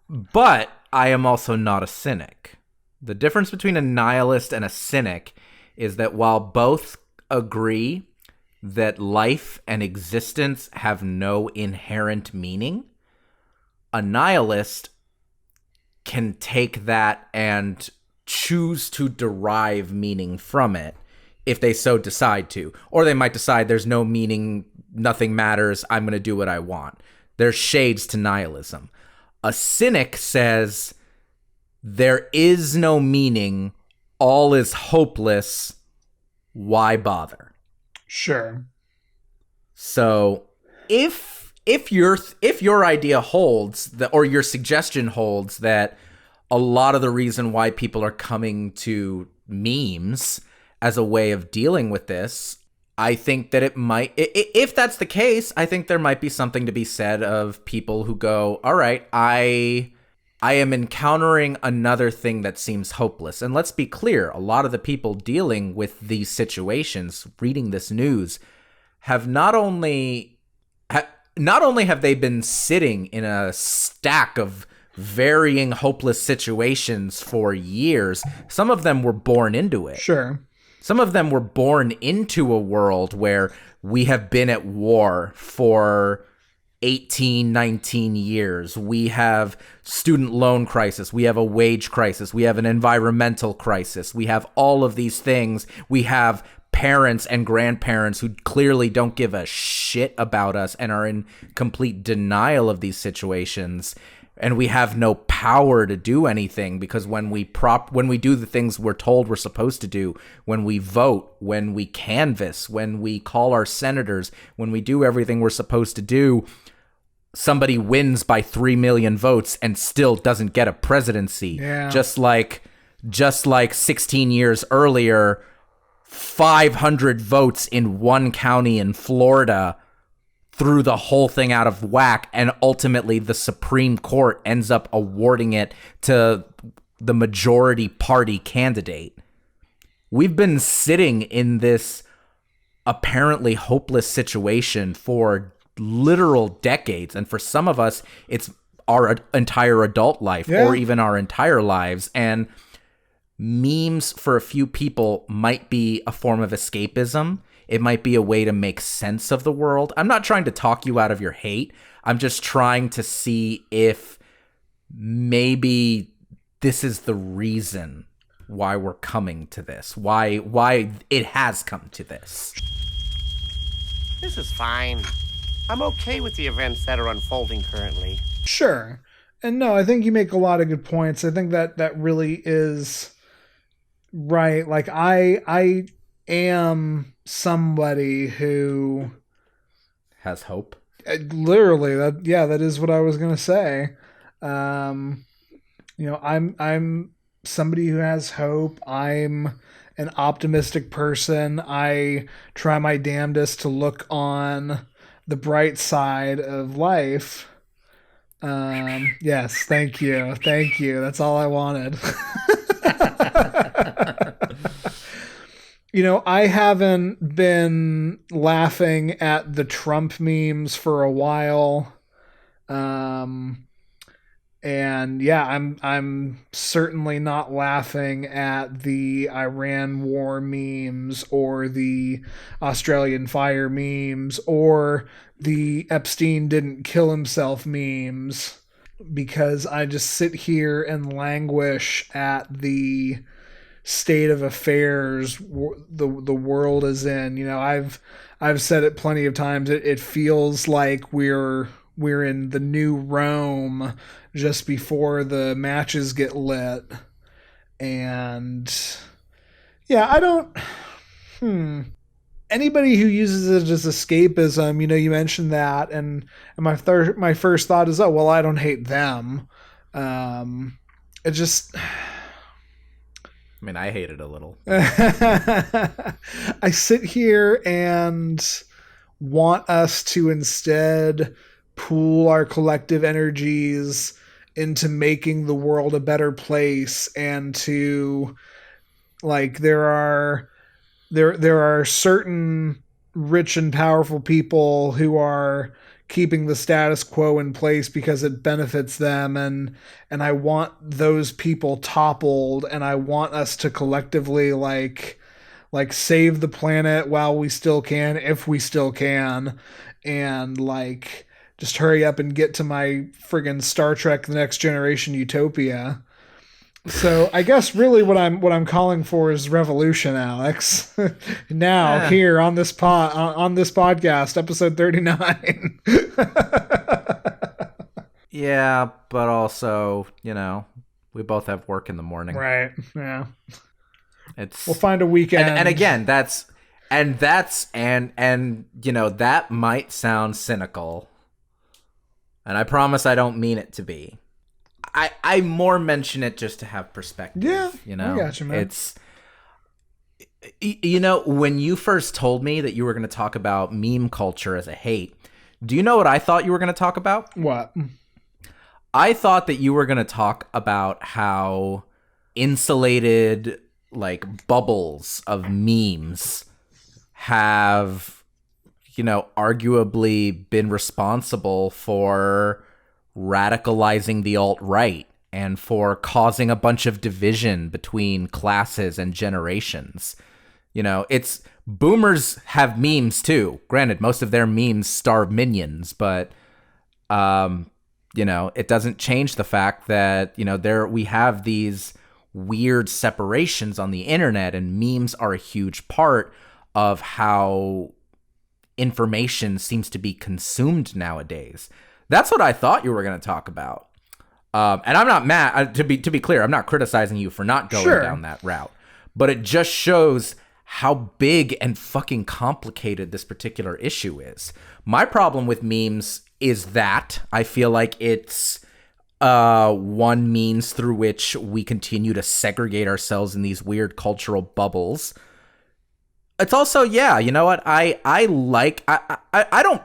But I am also not a cynic. The difference between a nihilist and a cynic is that while both agree that life and existence have no inherent meaning, a nihilist can take that and choose to derive meaning from it if they so decide to. Or they might decide there's no meaning, nothing matters, I'm going to do what I want. There's shades to nihilism. A cynic says there is no meaning, all is hopeless, why bother? Sure. So if your idea holds or your suggestion holds that a lot of the reason why people are coming to memes as a way of dealing with this, I think that it might, if that's the case, I think there might be something to be said of people who go, all right, I am encountering another thing that seems hopeless. And let's be clear, a lot of the people dealing with these situations, reading this news, have not only have they been sitting in a stack of varying hopeless situations for years, some of them were born into it. Sure. Some of them were born into a world where we have been at war for 18, 19 years. We have student loan crisis. We have a wage crisis. We have an environmental crisis. We have all of these things. We have parents and grandparents who clearly don't give a shit about us and are in complete denial of these situations. And we have no power to do anything because when we do the things we're told we're supposed to do, when we vote, when we canvass, when we call our senators, when we do everything we're supposed to do, somebody wins by 3 million votes and still doesn't get a presidency. Yeah. Just like 16 years earlier, 500 votes in one county in Florida threw the whole thing out of whack, and ultimately the Supreme Court ends up awarding it to the majority party candidate. We've been sitting in this apparently hopeless situation for literal decades, and for some of us, it's our entire adult life or even our entire lives, and memes for a few people might be a form of escapism. It might be a way to make sense of the world. I'm not trying to talk you out of your hate. I'm just trying to see if maybe this is the reason why we're coming to this, why it has come to this. This is fine. I'm okay with the events that are unfolding currently. Sure. And no, I think you make a lot of good points. I think that really is right. Like I am somebody who has hope. Literally, that is what I was gonna say. I'm somebody who has hope. I'm an optimistic person. I try my damnedest to look on the bright side of life. Yes, thank you. That's all I wanted. I haven't been laughing at the Trump memes for a while. And yeah, I'm certainly not laughing at the Iran war memes or the Australian fire memes or the Epstein didn't kill himself memes, because I just sit here and languish at the state of affairs the world is in. I've said it plenty of times. It feels like we're in the new Rome just before the matches get lit. And yeah, I don't anybody who uses it as escapism, you mentioned that, and my first thought is, oh well, I don't hate them. It just, I mean, I hate it a little. I sit here and want us to instead pool our collective energies into making the world a better place, and to, like, there are certain rich and powerful people who are keeping the status quo in place because it benefits them, and I want those people toppled, and I want us to collectively like like save the planet while we still can, if we still can, and like just hurry up and get to my friggin' Star Trek The Next Generation utopia. So I guess really what I'm calling for is revolution, Alex. Now here on this on this podcast, episode 39. Yeah, but also, we both have work in the morning. Right. Yeah. We'll find a weekend. And again, that might sound cynical. And I promise I don't mean it to be. I more mention it just to have perspective. Yeah, I got you, man. It's, when you first told me that you were going to talk about meme culture as a hate, do you know what I thought you were going to talk about? What? I thought that you were going to talk about how insulated, like, bubbles of memes have, arguably been responsible for radicalizing the alt-right and for causing a bunch of division between classes and generations. It's boomers have memes too. Granted, most of their memes star minions, but it doesn't change the fact that we have these weird separations on the internet, and memes are a huge part of how information seems to be consumed nowadays. That's what I thought you were going to talk about. And I'm not mad. To be clear, I'm not criticizing you for not going down that route. But it just shows how big and fucking complicated this particular issue is. My problem with memes is that I feel like it's one means through which we continue to segregate ourselves in these weird cultural bubbles. It's also, you know what? I don't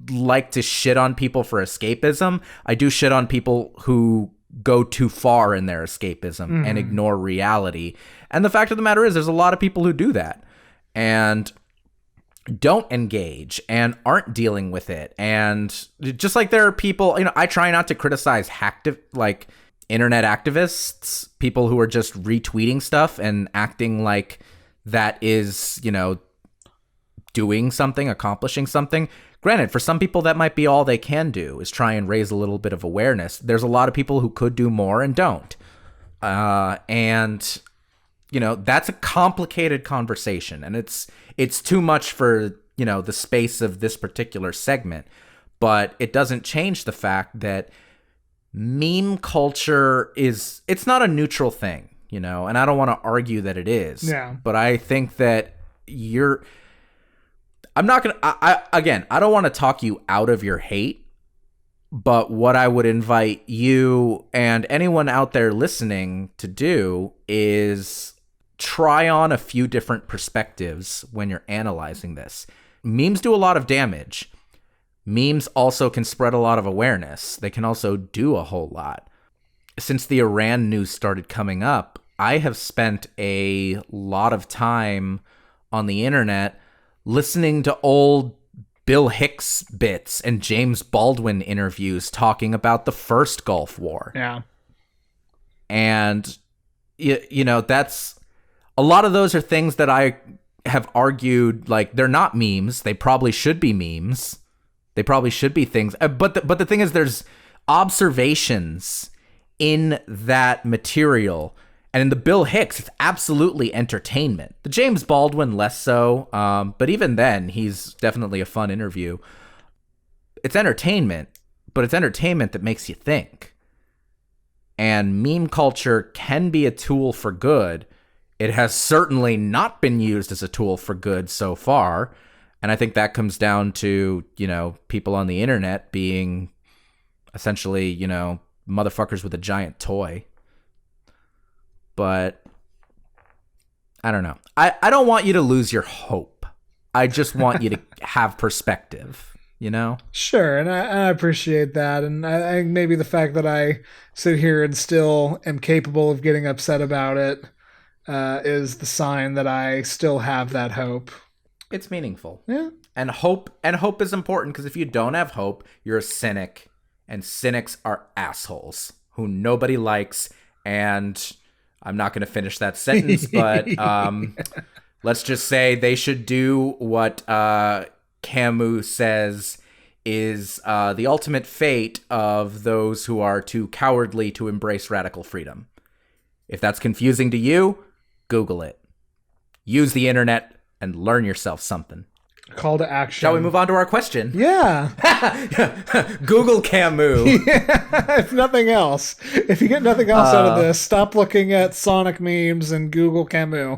like to shit on people for escapism. I do shit on people who go too far in their escapism and ignore reality. And the fact of the matter is, there's a lot of people who do that and don't engage and aren't dealing with it. And just like there are people, I try not to criticize internet activists, people who are just retweeting stuff and acting like that is, doing something, accomplishing something. Granted, for some people, that might be all they can do is try and raise a little bit of awareness. There's a lot of people who could do more and don't. And that's a complicated conversation, and it's too much for, the space of this particular segment. But it doesn't change the fact that meme culture it's not a neutral thing, and I don't want to argue that it is. Yeah. But I think that I'm not going to, I don't want to talk you out of your hate, but what I would invite you and anyone out there listening to do is try on a few different perspectives when you're analyzing this. Memes do a lot of damage. Memes also can spread a lot of awareness. They can also do a whole lot. Since the Iran news started coming up, I have spent a lot of time on the internet listening to old Bill Hicks bits and James Baldwin interviews talking about the first Gulf War. Yeah. And, that's a lot of those are things that I have argued, like, they're not memes. They probably should be memes. They probably should be things. But the thing is, there's observations in that material. And in the Bill Hicks, it's absolutely entertainment. The James Baldwin, less so. But even then, he's definitely a fun interview. It's entertainment, but it's entertainment that makes you think. And meme culture can be a tool for good. It has certainly not been used as a tool for good so far. And I think that comes down to, people on the internet being essentially, motherfuckers with a giant toy. But I don't know. I don't want you to lose your hope. I just want you to have perspective, Sure, and I appreciate that. And I think maybe the fact that I sit here and still am capable of getting upset about it is the sign that I still have that hope. It's meaningful. Yeah. And hope is important, because if you don't have hope, you're a cynic. And cynics are assholes who nobody likes. And I'm not going to finish that sentence, but Let's just say they should do what Camus says is the ultimate fate of those who are too cowardly to embrace radical freedom. If that's confusing to you, Google it. Use the internet and learn yourself something. Call to action. Shall we move on to our question? Yeah. Google Camus. If nothing else. If you get nothing else out of this, stop looking at Sonic memes and Google Camus.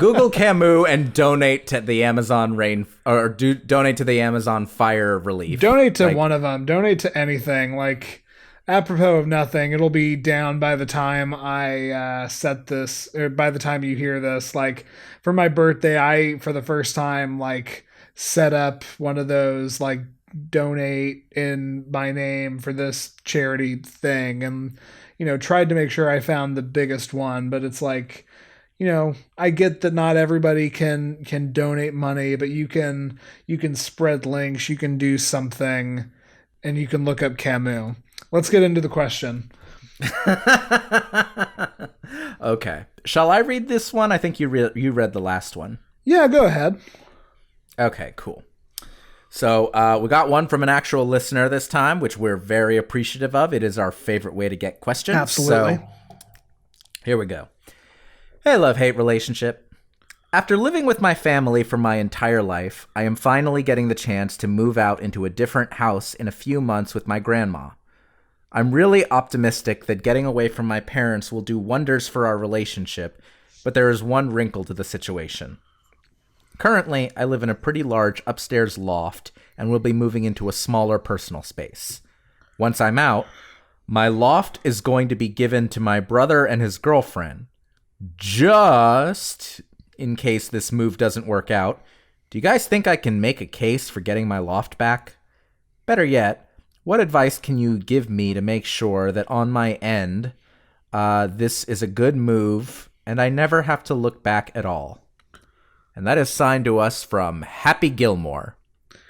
Google Camus and donate to the Amazon donate to the Amazon fire relief. Donate to one of them. Donate to anything. Like, apropos of nothing, it'll be down by the time I set this, or by the time you hear this. Like, for my birthday, I, for the first time, like, set up one of those, like, donate in my name for this charity thing, and, you know, tried to make sure I found the biggest one. But it's like, you know, I get that not everybody can donate money, but you can spread links, you can do something, and you can look up Camus. Let's get into the question. Okay. Shall I read this one? I think you read the last one. Yeah, go ahead. Okay, cool. So we got one from an actual listener this time, which we're very appreciative of. It is our favorite way to get questions. Absolutely. So here we go. Hey, love-hate relationship. After living with my family for my entire life, I am finally getting the chance to move out into a different house in a few months with my grandma. I'm really optimistic that getting away from my parents will do wonders for our relationship, but there is one wrinkle to the situation. Currently, I live in a pretty large upstairs loft and will be moving into a smaller personal space. Once I'm out, my loft is going to be given to my brother and his girlfriend. Just in case this move doesn't work out, do you guys think I can make a case for getting my loft back? Better yet, what advice can you give me to make sure that on my end, this is a good move and I never have to look back at all? And that is signed to us from Happy Gilmore.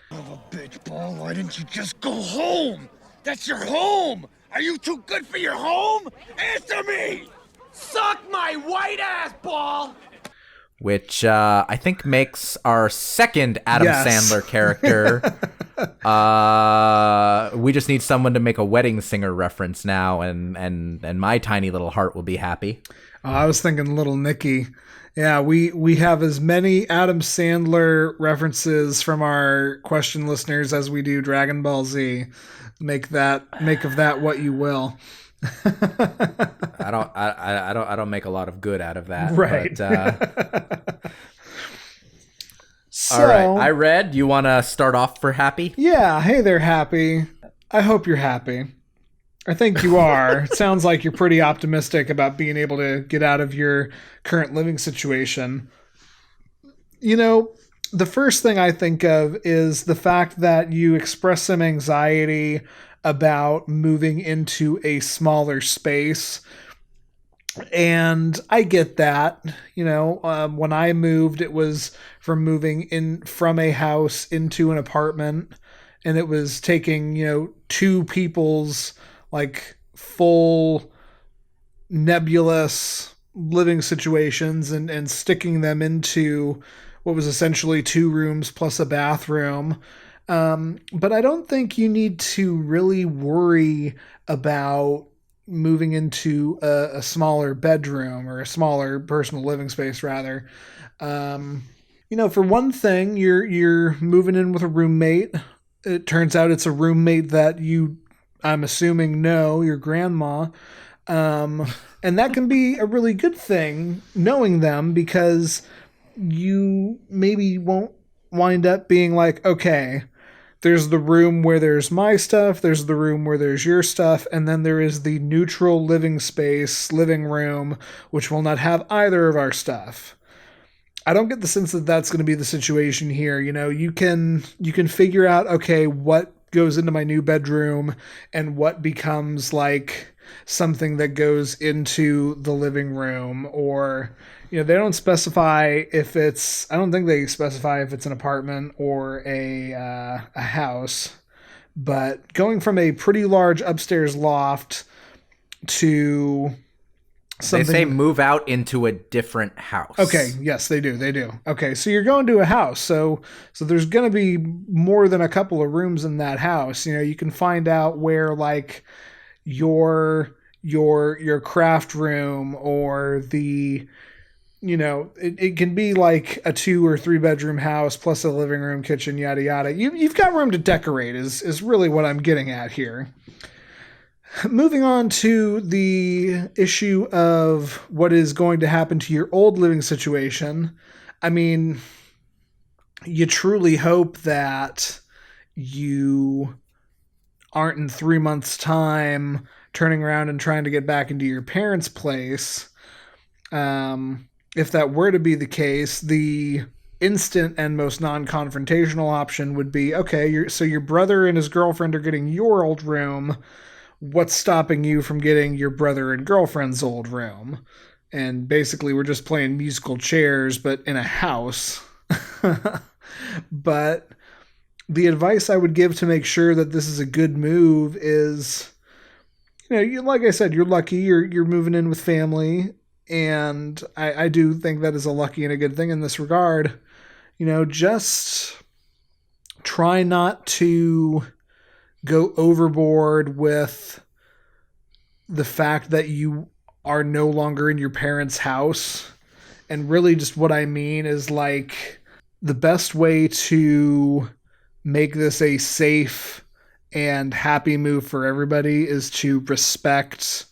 Son of a bitch, Paul, why didn't you just go home? That's your home! Are you too good for your home? Answer me! Suck my white ass, Paul! Which I think makes our second Adam Sandler character. We just need someone to make a wedding singer reference now, and my tiny little heart will be happy. I was thinking Little Nicky. Yeah, we have as many Adam Sandler references from our question listeners as we do Dragon Ball Z. Make of that what you will. I don't make a lot of good out of that. Right. But, So, all right, I read. You want to start off for Happy? Yeah, hey there, Happy. I hope you're happy. I think you are. It sounds like you're pretty optimistic about being able to get out of your current living situation. You know, the first thing I think of is the fact that you express some anxiety about moving into a smaller space. And I get that. You know, when I moved, it was from moving in from a house into an apartment, and it was taking, you know, two people's like full nebulous living situations and sticking them into what was essentially 2 rooms plus a bathroom. But I don't think you need to really worry about moving into a smaller bedroom or a smaller personal living space, rather. You know, for one thing, you're moving in with a roommate. It turns out it's a roommate that you, I'm assuming, know, your grandma. And that can be a really good thing, knowing them, because you maybe won't wind up being like, okay, there's the room where there's my stuff, there's the room where there's your stuff, and then there is the neutral living space, living room, which will not have either of our stuff. I don't get the sense that that's going to be the situation here. You know, you can figure out, okay, what goes into my new bedroom and what becomes like something that goes into the living room. Or, you know, they don't specify if it's, I don't think they specify if it's an apartment or a house, but going from a pretty large upstairs loft to They say move out into a different house. Okay, yes, they do. They do. Okay, so you're going to a house. So there's going to be more than a couple of rooms in that house. You know, you can find out where like your craft room or the, you know, it can be like a 2 or 3 bedroom house plus a living room, kitchen, yada yada. You've got room to decorate is really what I'm getting at here. Moving on to the issue of what is going to happen to your old living situation. I mean, you truly hope that you aren't in 3 months' time turning around and trying to get back into your parents' place. If that were to be the case, the instant and most non-confrontational option would be, okay, so your brother and his girlfriend are getting your old room. What's stopping you from getting your brother and girlfriend's old room? And basically we're just playing musical chairs, but in a house. But the advice I would give to make sure that this is a good move is, you know, like I said, you're lucky, you're moving in with family. And I do think that is a lucky and a good thing in this regard. You know, just try not to go overboard with the fact that you are no longer in your parents' house. And really just what I mean is like the best way to make this a safe and happy move for everybody is to respect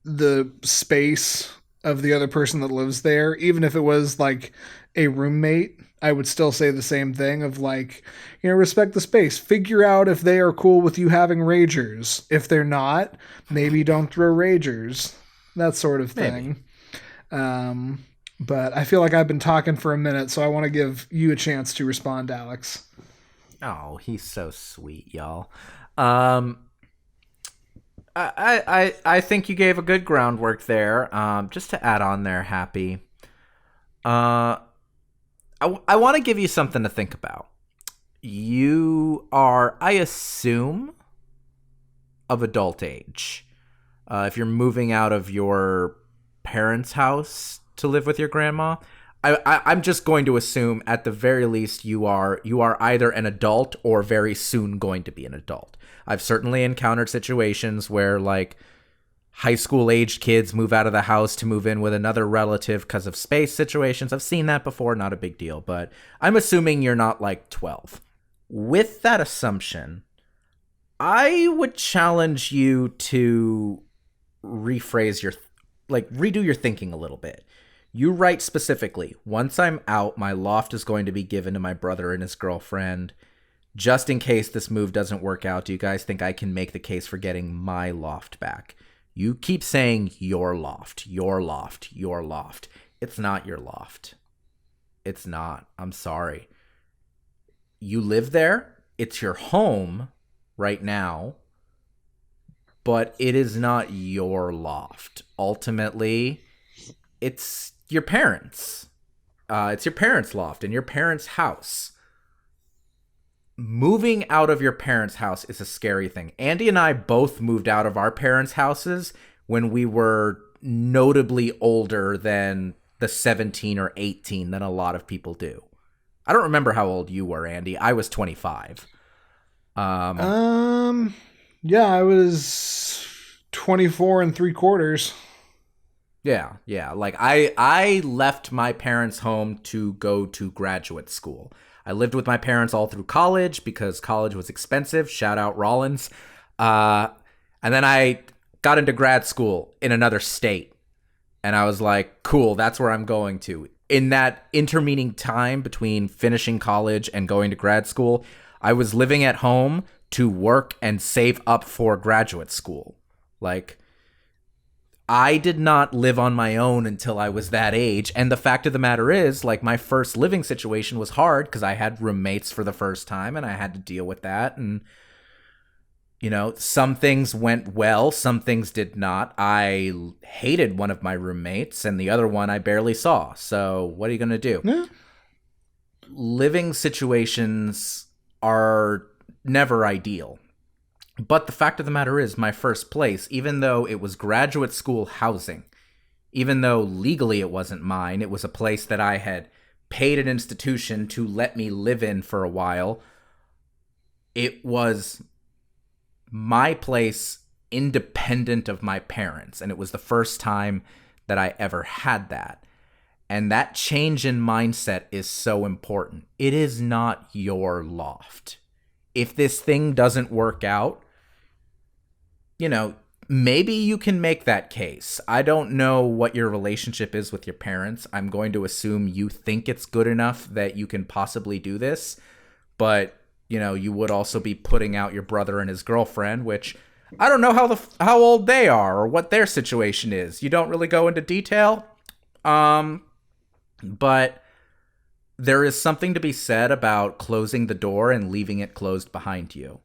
the space of the other person that lives there. Even if it was like a roommate, I would still say the same thing of like, you know, respect the space. Figure out if they are cool with you having ragers. If they're not, maybe don't throw ragers. That sort of thing. But I feel like I've been talking for a minute, so I want to give you a chance to respond, Alex. Oh, he's so sweet, y'all. I think you gave a good groundwork there. Just to add on there, Happy. I want to give you something to think about. You are, I assume, of adult age. If you're moving out of your parents' house to live with your grandma, I'm just going to assume at the very least you are either an adult or very soon going to be an adult. I've certainly encountered situations where like high school aged kids move out of the house to move in with another relative because of space situations. I've seen that before, not a big deal, but I'm assuming you're not like 12. With that assumption, I would challenge you to rephrase redo your thinking a little bit. You write specifically, once I'm out, my loft is going to be given to my brother and his girlfriend. Just in case this move doesn't work out, do you guys think I can make the case for getting my loft back? You keep saying your loft, your loft, your loft. It's not your loft. It's not. I'm sorry. You live there. It's your home right now. But it is not your loft. Ultimately, it's your parents'. It's your parents' loft and your parents' house. Moving out of your parents' house is a scary thing. Andy and I both moved out of our parents' houses when we were notably older than the 17 or 18 that a lot of people do. I don't remember how old you were, Andy. I was 25. Yeah, I was 24 3/4. Yeah. Like I left my parents' home to go to graduate school. I lived with my parents all through college because college was expensive. Shout out Rollins. And then I got into grad school in another state. And I was like, cool, that's where I'm going to. In that intervening time between finishing college and going to grad school, I was living at home to work and save up for graduate school. Like, I did not live on my own until I was that age. And the fact of the matter is, like, my first living situation was hard because I had roommates for the first time and I had to deal with that. And, you know, some things went well, some things did not. I hated one of my roommates and the other one I barely saw. So what are you going to do? Yeah. Living situations are never ideal. But the fact of the matter is, my first place, even though it was graduate school housing, even though legally it wasn't mine, it was a place that I had paid an institution to let me live in for a while. It was my place independent of my parents, and it was the first time that I ever had that. And that change in mindset is so important. It is not your loft. If this thing doesn't work out, maybe you can make that case. I don't know what your relationship is with your parents. I'm going to assume you think it's good enough that you can possibly do this, but you would also be putting out your brother and his girlfriend, which I don't know how old they are or what their situation is. You don't really go into detail. But there is something to be said about closing the door and leaving it closed behind you.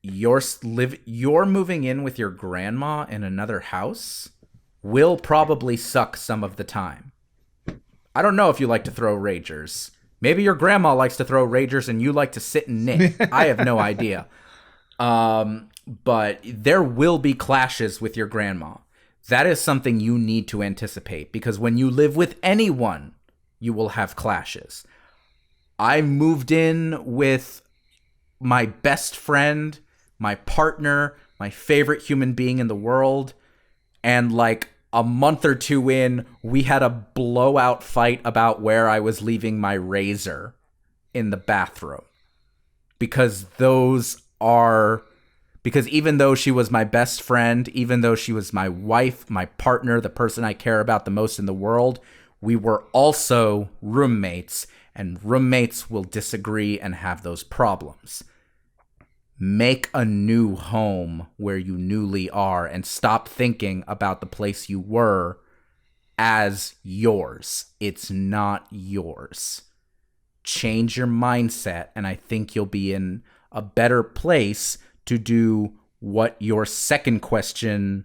You're moving in with your grandma in another house will probably suck some of the time. I don't know if you like to throw ragers. Maybe your grandma likes to throw ragers and you like to sit and knit. I have no idea. But there will be clashes with your grandma. That is something you need to anticipate, because when you live with anyone, you will have clashes. I moved in with my best friend, my partner, my favorite human being in the world, and like a month or two in, we had a blowout fight about where I was leaving my razor in the bathroom. Because even though she was my best friend, even though she was my wife, my partner, the person I care about the most in the world, we were also roommates, and roommates will disagree and have those problems. Make a new home where you newly are and stop thinking about the place you were as yours. It's not yours. Change your mindset, and I think you'll be in a better place to do what your second question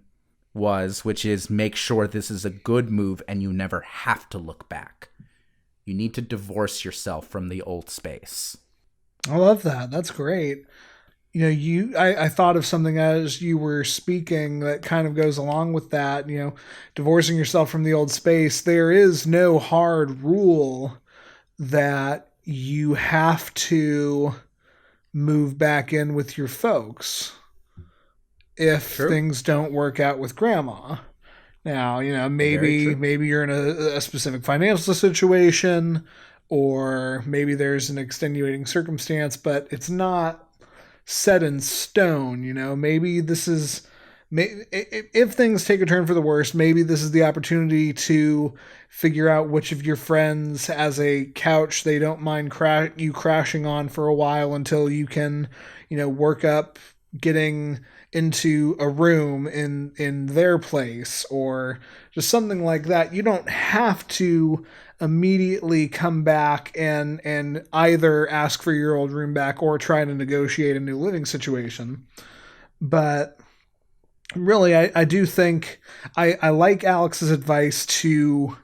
was, which is make sure this is a good move and you never have to look back. You need to divorce yourself from the old space. I love that. That's great. I thought of something as you were speaking that kind of goes along with that, divorcing yourself from the old space. There is no hard rule that you have to move back in with your folks if things don't work out with grandma. Now, maybe you're in a specific financial situation, or maybe there's an extenuating circumstance, but it's not set in stone. Maybe this is, if things take a turn for the worst, maybe this is the opportunity to figure out which of your friends has a couch they don't mind you crashing on for a while until you can, work up getting into a room in their place, or just something like that. You don't have to immediately come back and either ask for your old room back or try to negotiate a new living situation. But really, I do think I like Alex's advice to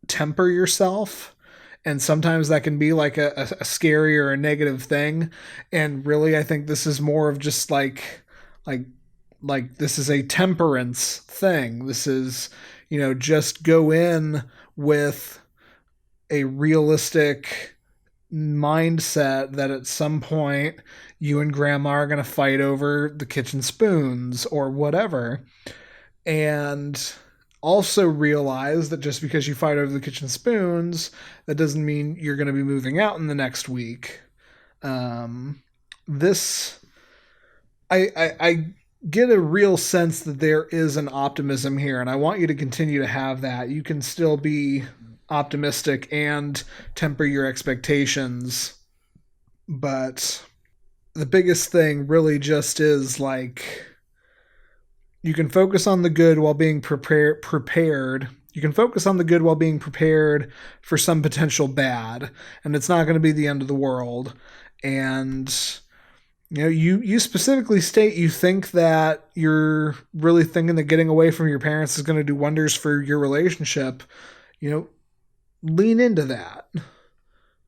temper yourself. And sometimes that can be like a scary or a negative thing. And really, I think this is more of just like this is a temperance thing. This is, just go in with a realistic mindset that at some point you and grandma are going to fight over the kitchen spoons or whatever. And also realize that just because you fight over the kitchen spoons, that doesn't mean you're going to be moving out in the next week. I get a real sense that there is an optimism here, and I want you to continue to have that. You can still be optimistic and temper your expectations, but the biggest thing really just is like, you can focus on the good while being prepared. You can focus on the good while being prepared for some potential bad, and it's not going to be the end of the world. And you specifically state you think that you're really thinking that getting away from your parents is going to do wonders for your relationship. Lean into that.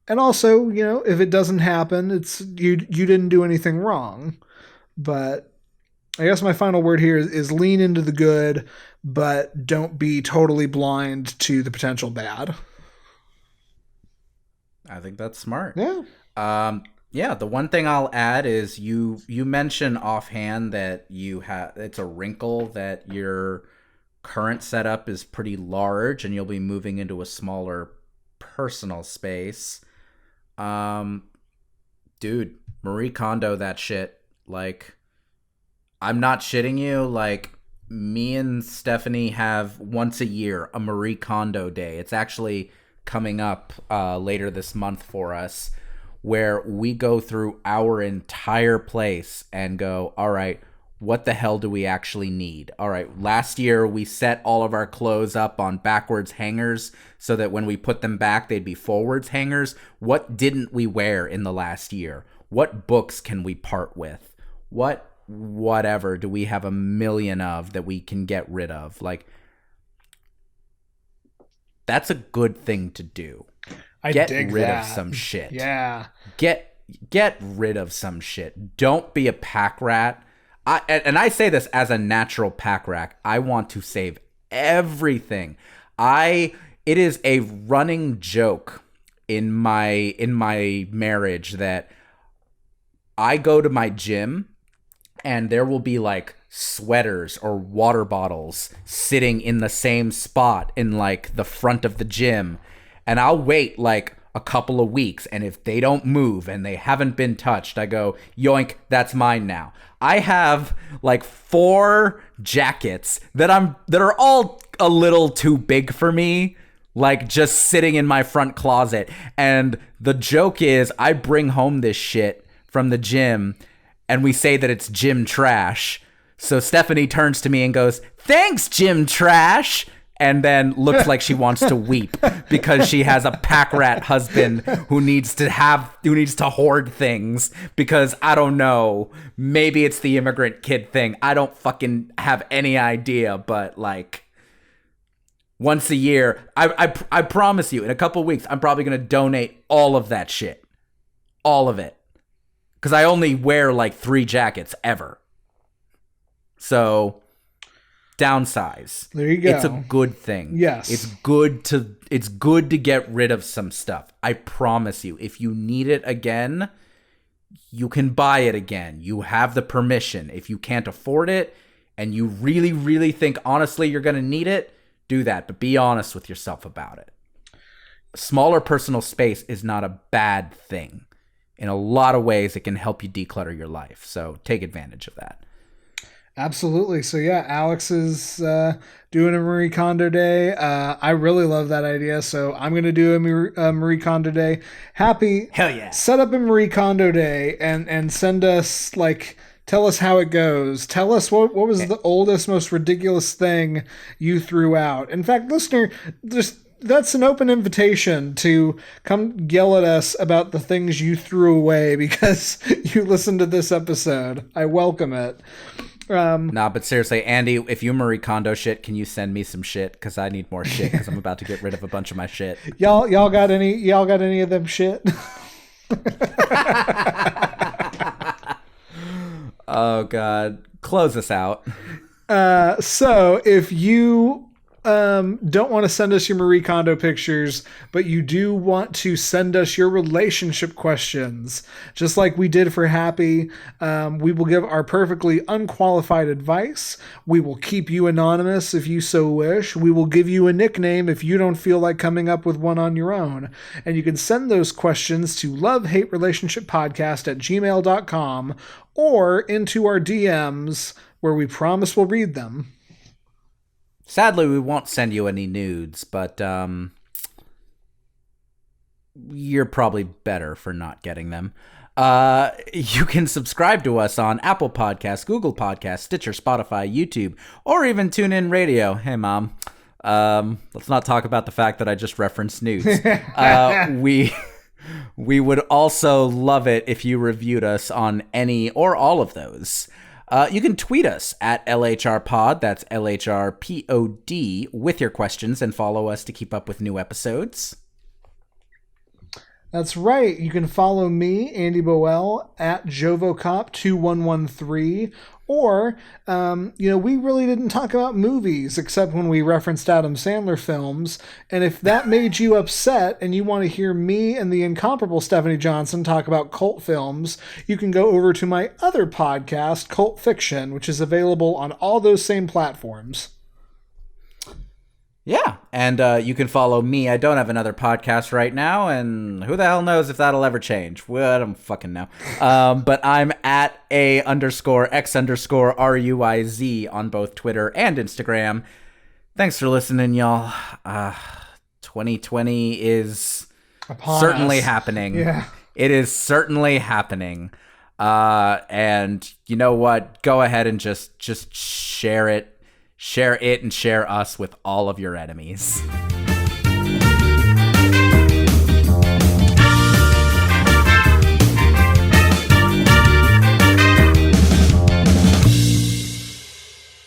And also, if it doesn't happen, it's you didn't do anything wrong. But I guess my final word here is lean into the good, but don't be totally blind to the potential bad. I think that's smart. Yeah. Yeah, the one thing I'll add is you mentioned offhand that it's a wrinkle that your current setup is pretty large and you'll be moving into a smaller personal space. Dude, Marie Kondo that shit. Like, I'm not shitting you. Like, me and Stephanie have once a year a Marie Kondo day. It's actually coming up later this month for us, where we go through our entire place and go, all right, what the hell do we actually need? All right, last year we set all of our clothes up on backwards hangers so that when we put them back, they'd be forwards hangers. What didn't we wear in the last year? What books can we part with? Whatever do we have a million of that we can get rid of? Like, that's a good thing to do. Get rid of some shit. Yeah. Get rid of some shit. Don't be a pack rat. I say this as a natural pack rat. I want to save everything. It is a running joke in my marriage that I go to my gym and there will be like sweaters or water bottles sitting in the same spot in like the front of the gym. And I'll wait like a couple of weeks, and if they don't move and they haven't been touched, I go, yoink, that's mine now. I have like 4 jackets that are all a little too big for me, like just sitting in my front closet. And the joke is I bring home this shit from the gym and we say that it's gym trash. So Stephanie turns to me and goes, "Thanks, gym trash." And then looks like she wants to weep because she has a pack rat husband who needs to hoard things because, I don't know, maybe it's the immigrant kid thing. I don't fucking have any idea, but like once a year, I promise you, in a couple of weeks, I'm probably going to donate all of that shit. All of it. Because I only wear like 3 jackets ever. So downsize. There you go. It's a good thing. Yes. It's good to get rid of some stuff. I promise you. If you need it again, you can buy it again. You have the permission. If you can't afford it and you really, really think honestly you're going to need it, do that. But be honest with yourself about it. A smaller personal space is not a bad thing. In a lot of ways, it can help you declutter your life. So take advantage of that. Absolutely. So yeah, Alex is doing a Marie Kondo day. I really love that idea. So I'm going to do a Marie Kondo day. Happy. Hell yeah. Set up a Marie Kondo day and send us like, tell us how it goes. Tell us what was the oldest, most ridiculous thing you threw out. In fact, listener, that's an open invitation to come yell at us about the things you threw away because you listened to this episode. I welcome it. Nah, but seriously, Andy, if you Marie Kondo shit, can you send me some shit? Because I need more shit because I'm about to get rid of a bunch of my shit. Y'all got any of them shit? Oh God, close us out. So if you don't want to send us your Marie Kondo pictures, but you do want to send us your relationship questions, just like we did for Happy, we will give our perfectly unqualified advice. We will keep you anonymous if you so wish. We will give you a nickname if you don't feel like coming up with one on your own. And you can send those questions to lovehaterelationshippodcast@gmail.com or into our DMs where we promise we'll read them. Sadly, we won't send you any nudes, but you're probably better for not getting them. You can subscribe to us on Apple Podcasts, Google Podcasts, Stitcher, Spotify, YouTube, or even TuneIn Radio. Hey, Mom. Let's not talk about the fact that I just referenced nudes. We would also love it if you reviewed us on any or all of those. You can tweet us at LHRPod, that's LHRPOD, with your questions, and follow us to keep up with new episodes. That's right. You can follow me, Andy Boel, at JovoCop2113, Or, we really didn't talk about movies except when we referenced Adam Sandler films. And if that made you upset and you want to hear me and the incomparable Stephanie Johnson talk about cult films, you can go over to my other podcast, Cult Fiction, which is available on all those same platforms. Yeah, and you can follow me. I don't have another podcast right now, and who the hell knows if that'll ever change. Well, I don't fucking know. But I'm at @A_X_RUIZ on both Twitter and Instagram. Thanks for listening, y'all. 2020 is certainly happening. Yeah. It is certainly happening. And you know what? Go ahead and just share it. Share it and share us with all of your enemies.